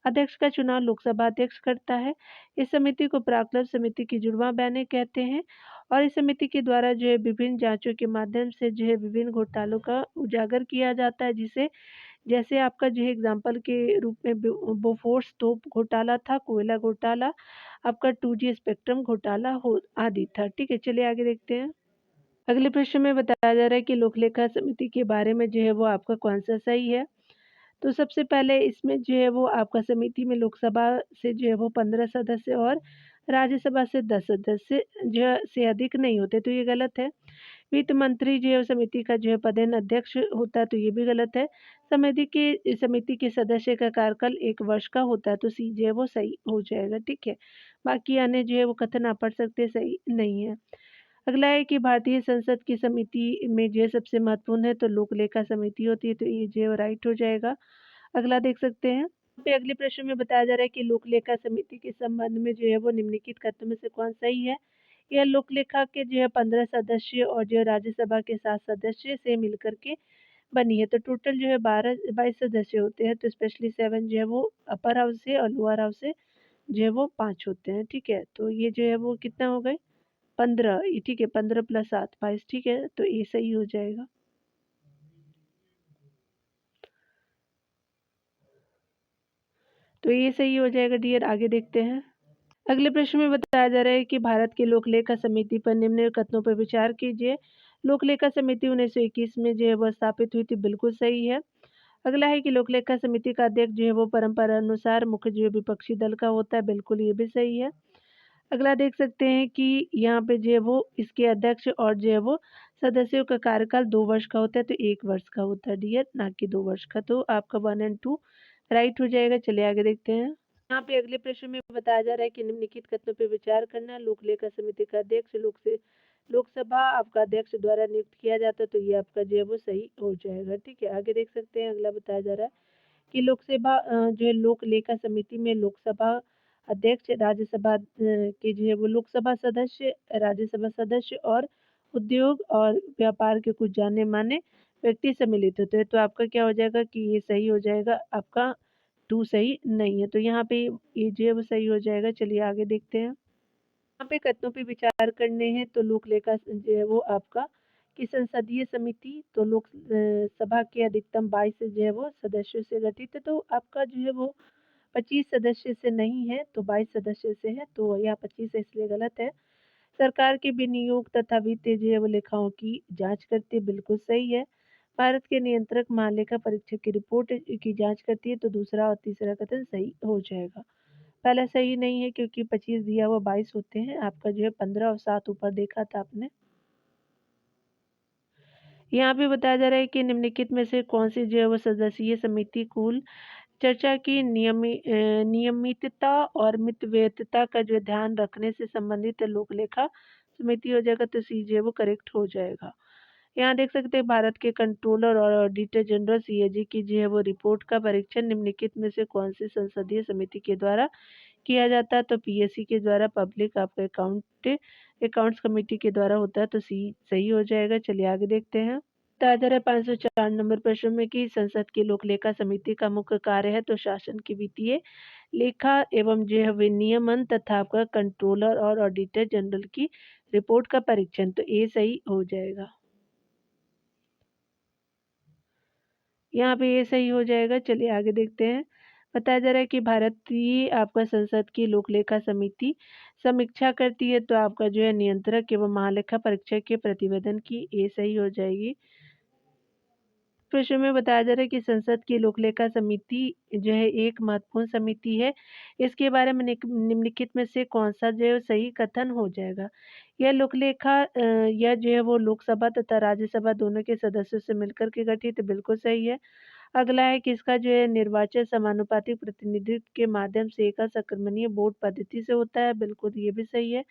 अध्यक्ष का चुनाव लोकसभा अध्यक्ष करता है। इस समिति को प्राक्कलन समिति की जुड़वां बहनें कहते हैं और इस समिति के द्वारा जो है विभिन्न जांचों के माध्यम से जो है विभिन्न घोटालों का उजागर किया जाता है, जिसे जैसे आपका जो है एग्जाम्पल के रूप में बोफोर्स तोप घोटाला था, कोयला घोटाला, आपका 2G स्पेक्ट्रम घोटाला हो आदि था। ठीक है, चलिए आगे देखते हैं। अगले प्रश्न में बताया जा रहा है कि लोकलेखा समिति के बारे में जो है वो आपका कौन सा सही है। तो सबसे पहले इसमें जो है वो आपका समिति में लोकसभा से जो है वो 15 सदस्य और राज्यसभा से 10 सदस्य जो है से अधिक नहीं होते, तो ये गलत है। वित्त मंत्री जो है समिति का जो है पदेन अध्यक्ष होता है, तो ये भी गलत है। समिति के सदस्य का कार्यकाल 1 वर्ष का होता है, तो सी जो है वो सही हो जाएगा। ठीक है, बाकी आने जो है वो कथन आप पढ़ सकते हैं, सही नहीं है। अगला है कि भारतीय संसद की समिति में जो है सबसे महत्वपूर्ण है तो लोक लेखा समिति होती है, तो ये जो है राइट हो जाएगा। अगला देख सकते हैं। यहाँ पे अगले प्रश्न में बताया जा रहा है कि लोक लेखा समिति के संबंध में जो है वो निम्नलिखित कथनों में से कौन सही है। यह लोक लेखा के जो है 15 सदस्य और जो है राज्यसभा के 7 सदस्य से मिलकर के बनी है, तो टोटल जो है 22 सदस्य होते हैं, तो स्पेशली 7 जो है वो अपर हाउस से और लोअर हाउस से जो है वो 5 होते हैं। ठीक है, तो ये जो है वो कितना हो गए 15, ठीक है, 15 + 7 22। ठीक है, तो ये सही हो जाएगा। तो ये सही हो जाएगा डियर। आगे देखते हैं। अगले प्रश्न में बताया जा रहा है कि भारत की लोक लेखा समिति पर निम्न कथनों पर विचार कीजिए। लोक लेखा समिति 1921 में जो है वह स्थापित हुई थी, बिल्कुल सही है। अगला है कि लोक लेखा समिति का अध्यक्ष जो है वो परंपरा अनुसार मुख्य जो है विपक्षी दल का होता है, बिल्कुल ये भी सही है। अगला देख सकते हैं कि यहाँ पे जो है वो इसके अध्यक्ष और जो है वो सदस्यों का कार्यकाल 2 वर्ष का होता है, तो 1 वर्ष का होता है डियर, ना कि 2 वर्ष का। तो आपका 1 और 2 राइट हो जाएगा। चलिए आगे देखते हैं। यहाँ पे अगले प्रश्न में बताया जा रहा है कि निम्नलिखित कथनों पर विचार करना। लोक लेखा समिति का अध्यक्ष लोकसभा आपका अध्यक्ष द्वारा नियुक्त किया जाता है, तो ये आपका जो है वो सही हो जाएगा। ठीक है, आगे देख सकते हैं। अगला बताया जा रहा है कि लोकसभा जो है लोक लेखा समिति में लोकसभा अध्यक्ष, राज्यसभा के जो है वो लोकसभा सदस्य, राज्यसभा सदस्य और उद्योग और व्यापार के कुछ जाने माने व्यक्ति सम्मिलित होते हैं, तो आपका क्या हो जाएगा कि ये सही हो जाएगा। आपका 2 सही नहीं है, तो यहाँ पे ये जो है वो सही हो जाएगा। चलिए आगे देखते हैं। यहाँ पे कथनों पे विचार करने हैं, तो लोक लेखा जो है वो आपका कि संसदीय समिति तो लोक सभा के अधिकतम 22 जो है वो सदस्यों से गठित है, तो आपका जो है वो 25 सदस्य से नहीं है, तो 22 सदस्य से है, तो यहाँ 25 है, इसलिए गलत है। सरकार के विनियोग तथा वित्तीय जो है वो लेखाओं की जांच करती है, बिल्कुल सही है। भारत के नियंत्रक महालेखा परीक्षक की रिपोर्ट की जांच करती है, तो दूसरा और तीसरा कथन सही हो जाएगा। पहला सही नहीं है क्योंकि 25 दिया हुआ 22 होते हैं, आपका जो है 15 और 7 ऊपर देखा था आपने। यहाँ पे बताया जा रहा है कि निम्नलिखित में से कौन सी जो है वो सदस्यीय समिति कुल चर्चा की नियमितता और मितव्ययिता का जो ध्यान रखने से संबंधित लोक लेखा समिति हो जाएगा, तो सी जो है वो करेक्ट हो जाएगा। यहाँ देख सकते हैं भारत के कंट्रोलर और ऑडिटर जनरल सीएजी की जो है वो रिपोर्ट का परीक्षण निम्नलिखित में से कौन सी संसदीय समिति के द्वारा किया जाता है, तो पीएससी के द्वारा, पब्लिक आपका अकाउंट्स कमेटी के द्वारा होता है, तो सी सही हो जाएगा। चलिए आगे देखते हैं। बताया जा रहा है 504 नंबर प्रश्न में कि संसद की लोक लेखा समिति का मुख्य कार्य है, तो शासन की वित्तीय लेखा एवं जो है विनियमन तथा आपका कंट्रोलर और ऑडिटर जनरल की रिपोर्ट का परीक्षण, तो ए सही हो जाएगा। यहाँ पे ये सही हो जाएगा। चलिए आगे देखते हैं। बताया जा रहा है कि भारतीय आपका संसद की लोक लेखा समिति समीक्षा करती है, तो आपका जो है नियंत्रक एवं महालेखा परीक्षक के प्रतिवेदन की ये सही हो जाएगी। प्रश्न में बताया जा रहा है कि संसद की लोक लेखा समिति जो है एक महत्वपूर्ण समिति है। इसके बारे में निम्नलिखित में से कौन सा जो है सही कथन हो जाएगा। यह लोक लेखा यह जो है वो लोकसभा तथा राज्यसभा दोनों के सदस्यों से मिलकर के गठित, बिल्कुल सही है। अगला है कि इसका जो है निर्वाचन समानुपातिक प्रतिनिधित्व के माध्यम से एक असंक्रमणीय वोट पद्धति से होता है, बिल्कुल ये भी सही है।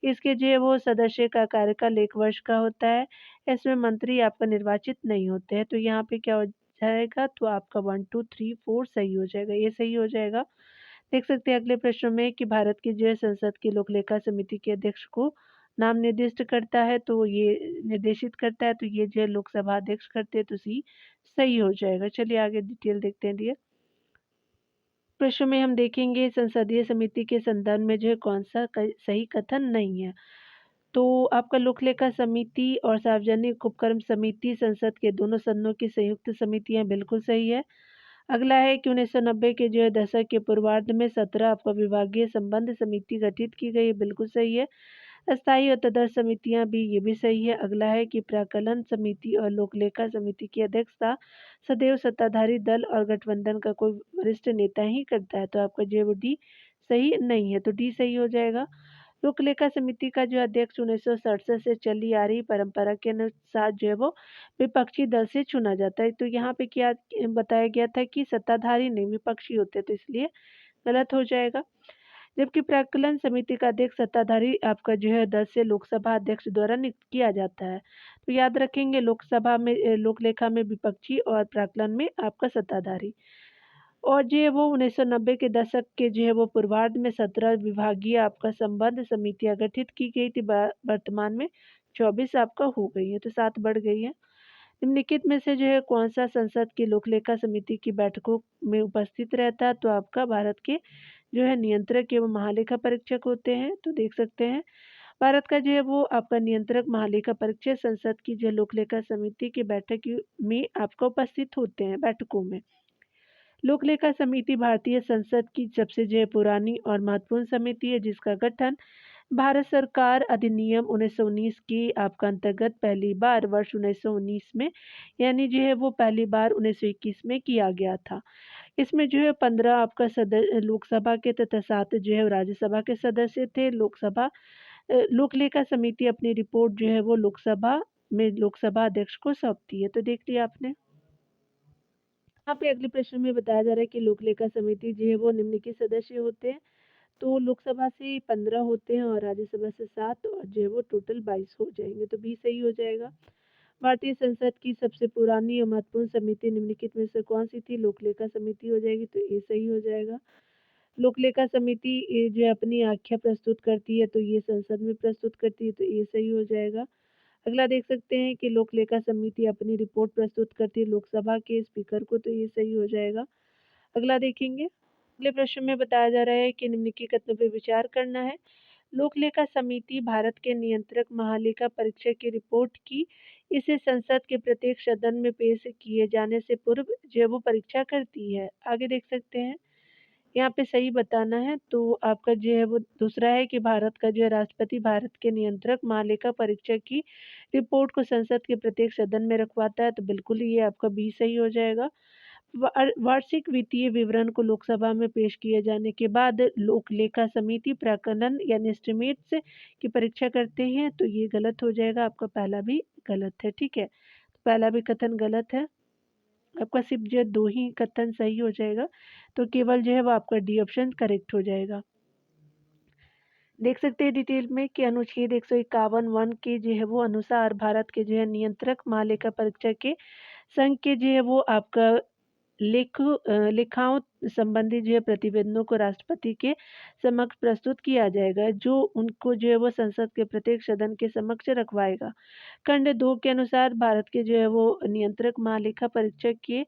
इसके जो है वो सदस्य का कार्यकाल 1 वर्ष का होता है। इसमें मंत्री आपका निर्वाचित नहीं होते हैं, तो यहाँ पे क्या हो जाएगा, तो आपका 1, 2, 3, 4 सही हो जाएगा, ये सही हो जाएगा। देख सकते हैं अगले प्रश्न में कि भारत की जो है संसद की लोक लेखा समिति के अध्यक्ष को नाम निर्दिष्ट करता है, तो ये निर्देशित करता है, तो ये जो है लोकसभा अध्यक्ष करते हैं, तो सी सही हो जाएगा। चलिए आगे डिटेल देखते हैं डियर। प्रश्न में हम देखेंगे संसदीय समिति के संदर्भ में जो है कौन सा सही कथन नहीं है। तो आपका लोक लेखा समिति और सार्वजनिक उपक्रम समिति संसद के दोनों सदनों की संयुक्त समितियां, बिल्कुल सही है। अगला है कि 1990 के जो है दशक के पूर्वार्ध में 17 आपका विभागीय संबंध समिति गठित की गई, बिल्कुल सही है। अस्थायी और तदर्थ समितियां भी, ये भी सही है। अगला है कि प्राक्कलन समिति और लोकलेखा समिति की अध्यक्षता सदैव सत्ताधारी दल और गठबंधन का कोई वरिष्ठ नेता ही करता है, तो आपका जो है वो डी सही नहीं है, तो डी सही हो जाएगा। लोकलेखा समिति का जो अध्यक्ष 1967 से चली आ रही परंपरा के अनुसार जो है वो विपक्षी दल से चुना जाता है, तो यहाँ पे क्या बताया गया था कि सत्ताधारी नहीं विपक्षी होते, तो इसलिए गलत हो जाएगा। जबकि प्राक्कलन समिति का अध्यक्ष सत्ताधारी आपका जो है 10 से लोकसभा अध्यक्ष द्वारा नियुक्त किया जाता है, तो याद रखेंगे लोकसभा में लोकलेखा में विपक्षी और प्राक्कलन में आपका सत्ताधारी। और जो है वो 1990 के दशक के जो है वो पूर्वार्ध में 17 विभागीय आपका संबंध समितियां गठित की गई थी, वर्तमान में 24 आपका हो गई है, तो 7 बढ़ गई है। निम्नलिखित में से जो है कौन सा संसद की लोकलेखा समिति की बैठकों में उपस्थित रहता है, तो आपका भारत के जो है नियंत्रक एवं महालेखा परीक्षक होते हैं, तो देख सकते हैं भारत का जो है वो आपका नियंत्रक महालेखा परीक्षक संसद की जो लोकलेखा समिति की बैठक में आपका उपस्थित होते हैं बैठकों में। लोकलेखा समिति भारतीय संसद की सबसे जो है पुरानी और महत्वपूर्ण समिति है, जिसका गठन भारत सरकार अधिनियम 1919 के आपका अंतर्गत पहली बार वर्ष 1919 में, यानी जो है वो पहली बार 1921 में किया गया था। इसमें जो है 15 आपका लोकसभा के तथा 7 जो है राज्यसभा के सदस्य थे। लोकलेखा समिति अपनी रिपोर्ट जो है वो लोकसभा में लोकसभा अध्यक्ष को सौंपती है, तो देख लिया आपने। यहाँ पे अगले प्रश्न में बताया जा रहा है कि लोकलेखा समिति जो है वो निम्नलिखित सदस्य होते हैं, तो लोकसभा से 15 होते हैं और राज्यसभा से 7, और जो है वो टोटल 22 हो जाएंगे, तो बी सही हो जाएगा। भारतीय संसद की सबसे पुरानी और महत्वपूर्ण समिति निम्नलिखित में से कौन सी थी, लोकलेखा समिति हो जाएगी, तो ये सही हो जाएगा। लोकलेखा समिति ये जो है अपनी आख्या प्रस्तुत करती है, तो ये संसद में प्रस्तुत करती है, तो ये सही हो जाएगा। अगला देख सकते हैं कि लोकलेखा समिति अपनी रिपोर्ट प्रस्तुत करती है लोकसभा के स्पीकर को, तो ये सही हो जाएगा। अगला देखेंगे। अगले प्रश्न में बताया जा रहा है कि निम्नलिखित कथनों पर विचार करना है। लोकलेखा समिति भारत के नियंत्रक महालेखा परीक्षक की रिपोर्ट की इसे संसद के प्रत्येक सदन में पेश किए जाने से पूर्व जो है वो परीक्षा करती है। आगे देख सकते हैं। यहाँ पे सही बताना है, तो आपका जो है वो दूसरा है कि भारत का जो है राष्ट्रपति भारत के नियंत्रक महालेखा परीक्षक की रिपोर्ट को संसद के प्रत्येक सदन में रखवाता है, तो बिल्कुल ये आपका बी सही हो जाएगा। वार्षिक वित्तीय विवरण को लोकसभा में पेश किए जाने के बाद लोकलेखा समिति प्राक्कलन यानी एस्टिमेट्स की परीक्षा करते हैं, तो ये गलत हो जाएगा, आपका पहला भी गलत है, ठीक है। तो पहला भी कथन गलत है, आपका सिर्फ जो 2 ही कथन सही हो जाएगा, तो केवल जो है वो आपका डी ऑप्शन करेक्ट हो जाएगा। देख सकते हैं डिटेल में कि अनुच्छेद 151 वन के जो है वो अनुसार भारत के जो है नियंत्रक महालेखा परीक्षक के संघ के जो है वो आपका लेखाओं संबंधी जो है प्रतिवेदनों को राष्ट्रपति के समक्ष प्रस्तुत किया जाएगा, जो उनको जो है वो संसद के प्रत्येक सदन के समक्ष रखवाएगा। खंड 2 के अनुसार भारत के जो है वो नियंत्रक महालेखा परीक्षक के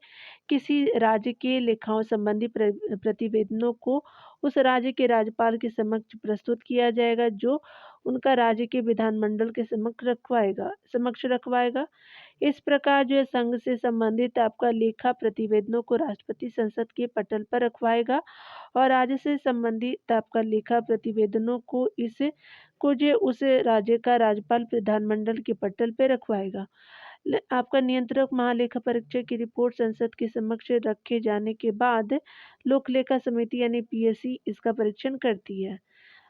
किसी राज्य के लेखाओं संबंधी प्रतिवेदनों को उस राज्य के राज्यपाल के समक्ष प्रस्तुत किया जाएगा, जो उनका राज्य के विधानमंडल के समक्ष रखवाएगा। इस प्रकार जो है संघ से संबंधित आपका लेखा प्रतिवेदनों को राष्ट्रपति संसद के पटल पर रखवाएगा और राज्य से संबंधित आपका लेखा प्रतिवेदनों को जो उस राज्य का राज्यपाल विधानमंडल के पटल पर रखवाएगा। आपका नियंत्रक महालेखा परीक्षक की रिपोर्ट संसद के समक्ष रखे जाने के बाद लोक लेखा समिति यानी पीएससी इसका परीक्षण करती है।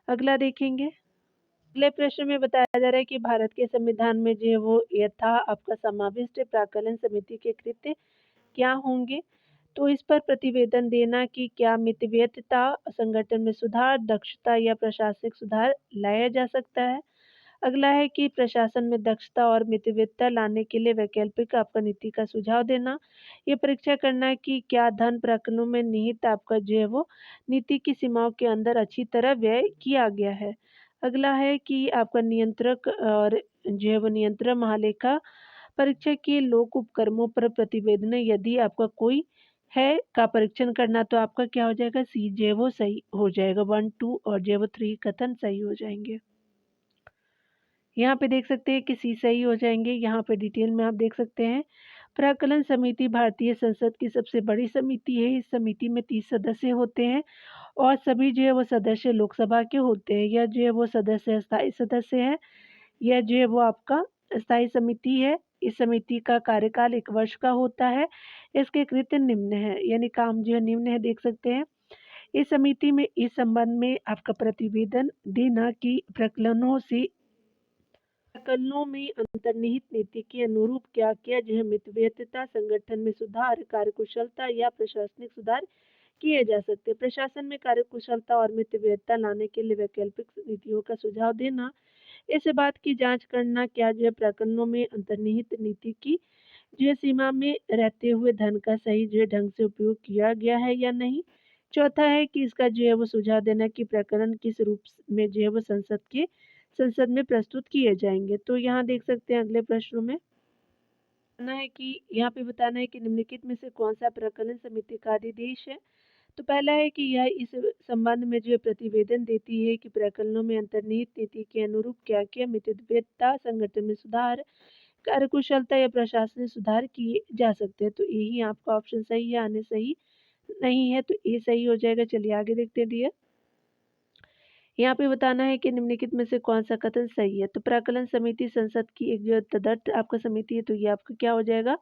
अगला देखेंगे। अगले प्रश्न में बताया जा रहा है कि भारत के संविधान में जो है वो यथा आपका समाविष्ट प्राक्कलन समिति के कृत्य क्या होंगे। तो इस पर प्रतिवेदन देना कि क्या मितव्ययिता, संगठन में सुधार, दक्षता या प्रशासनिक सुधार लाया जा सकता है। अगला है कि प्रशासन में दक्षता और मितव्ययिता लाने के लिए वैकल्पिक आपका नीति का सुझाव देना। ये परीक्षा करना कि क्या धन प्रकरणों में निहित आपका जो है वो नीति की सीमाओं के अंदर अच्छी तरह व्यय किया गया है। अगला है कि आपका नियंत्रक और जो है वो नियंत्रण महालेखा परीक्षक के लोक उपक्रमों पर प्रतिवेदन यदि आपका कोई है का परीक्षण करना, तो आपका क्या हो जाएगा, सी जो है वो सही हो जाएगा। 1, 2 और जो है वो 3 कथन सही हो जाएंगे। यहाँ पे देख सकते हैं कि सी सही हो जाएंगे। यहाँ पे डिटेल में आप देख सकते हैं। प्राक्कलन समिति भारतीय संसद की सबसे बड़ी समिति है। इस समिति में 30 सदस्य होते हैं और सभी जो है वो सदस्य लोकसभा के होते हैं। यह जो है वो सदस्य स्थायी सदस्य हैं। यह जो है वो आपका स्थायी समिति है। इस समिति का कार्यकाल 1 वर्ष का होता है। इसके कृत्य निम्न है, यानी काम जो है निम्न है, देख सकते हैं। इस समिति में इस संबंध में आपका प्रतिवेदन देना कि प्रकरणों में अंतर्निहित नीति के अनुरूप क्या क्या जो है मितव्ययिता, संगठन में सुधार, कार्यकुशलता या प्रशासनिक सुधार किए जा सकते हैं। प्रशासन में कार्यकुशलता और मितव्ययिता लाने के लिए वैकल्पिक नीतियों का सुझाव देना। इस बात की जांच करना क्या जो है प्रकरणों में अंतर्निहित नीति की जो है सीमा में रहते हुए धन का सही जो है ढंग से उपयोग किया गया है या नहीं। चौथा है कि इसका जो है वो सुझाव देना कि प्रकरण किस रूप में जो है वो संसद में प्रस्तुत किए जाएंगे। तो यहाँ देख सकते हैं अगले प्रश्नों में बताना है कि निम्नलिखित में से कौन सा प्रकलन समिति का अधिदेश है। तो पहला है कि यह इस संबंध में जो प्रतिवेदन देती है कि प्रकरणों में अंतर्निहित नीति के अनुरूप क्या क्या मितव्ययिता, संगठन में सुधार, कार्यकुशलता या प्रशासनिक सुधार किए जा सकते हैं। तो यही आपका ऑप्शन सही है, आने सही नहीं है, तो ये सही हो जाएगा। चलिए आगे देखते हैं डियर। यहाँ पे बताना है कि निम्नलिखित में से कौन सा कथन सही है। तो प्राक्कलन समिति संसद की एक जो तदर्थ आपका समिति है, तो ये आपका क्या हो जाएगा,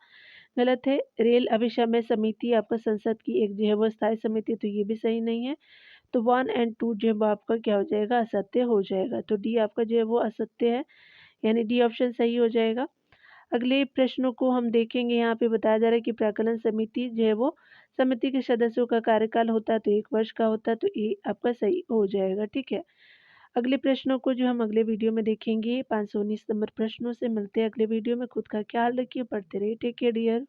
गलत है। रेल अभिसमय समिति आपका संसद की एक जो है वो स्थायी समिति, तो ये भी सही नहीं है। तो 1 और 2 जो है वो आपका क्या हो जाएगा, असत्य हो जाएगा। तो डी आपका जो है वो असत्य है, यानी डी ऑप्शन सही हो जाएगा। अगले प्रश्नों को हम देखेंगे। यहाँ पे बताया जा रहा है कि प्राक्कलन समिति जो है वो समिति के सदस्यों का कार्यकाल होता है तो 1 वर्ष का होता है, तो ये आपका सही हो जाएगा। ठीक है। अगले प्रश्नों को जो हम अगले वीडियो में देखेंगे। 519 नंबर प्रश्नों से मिलते हैं अगले वीडियो में। खुद का ख्याल रखिए, पढ़ते रहिए। Take care dear.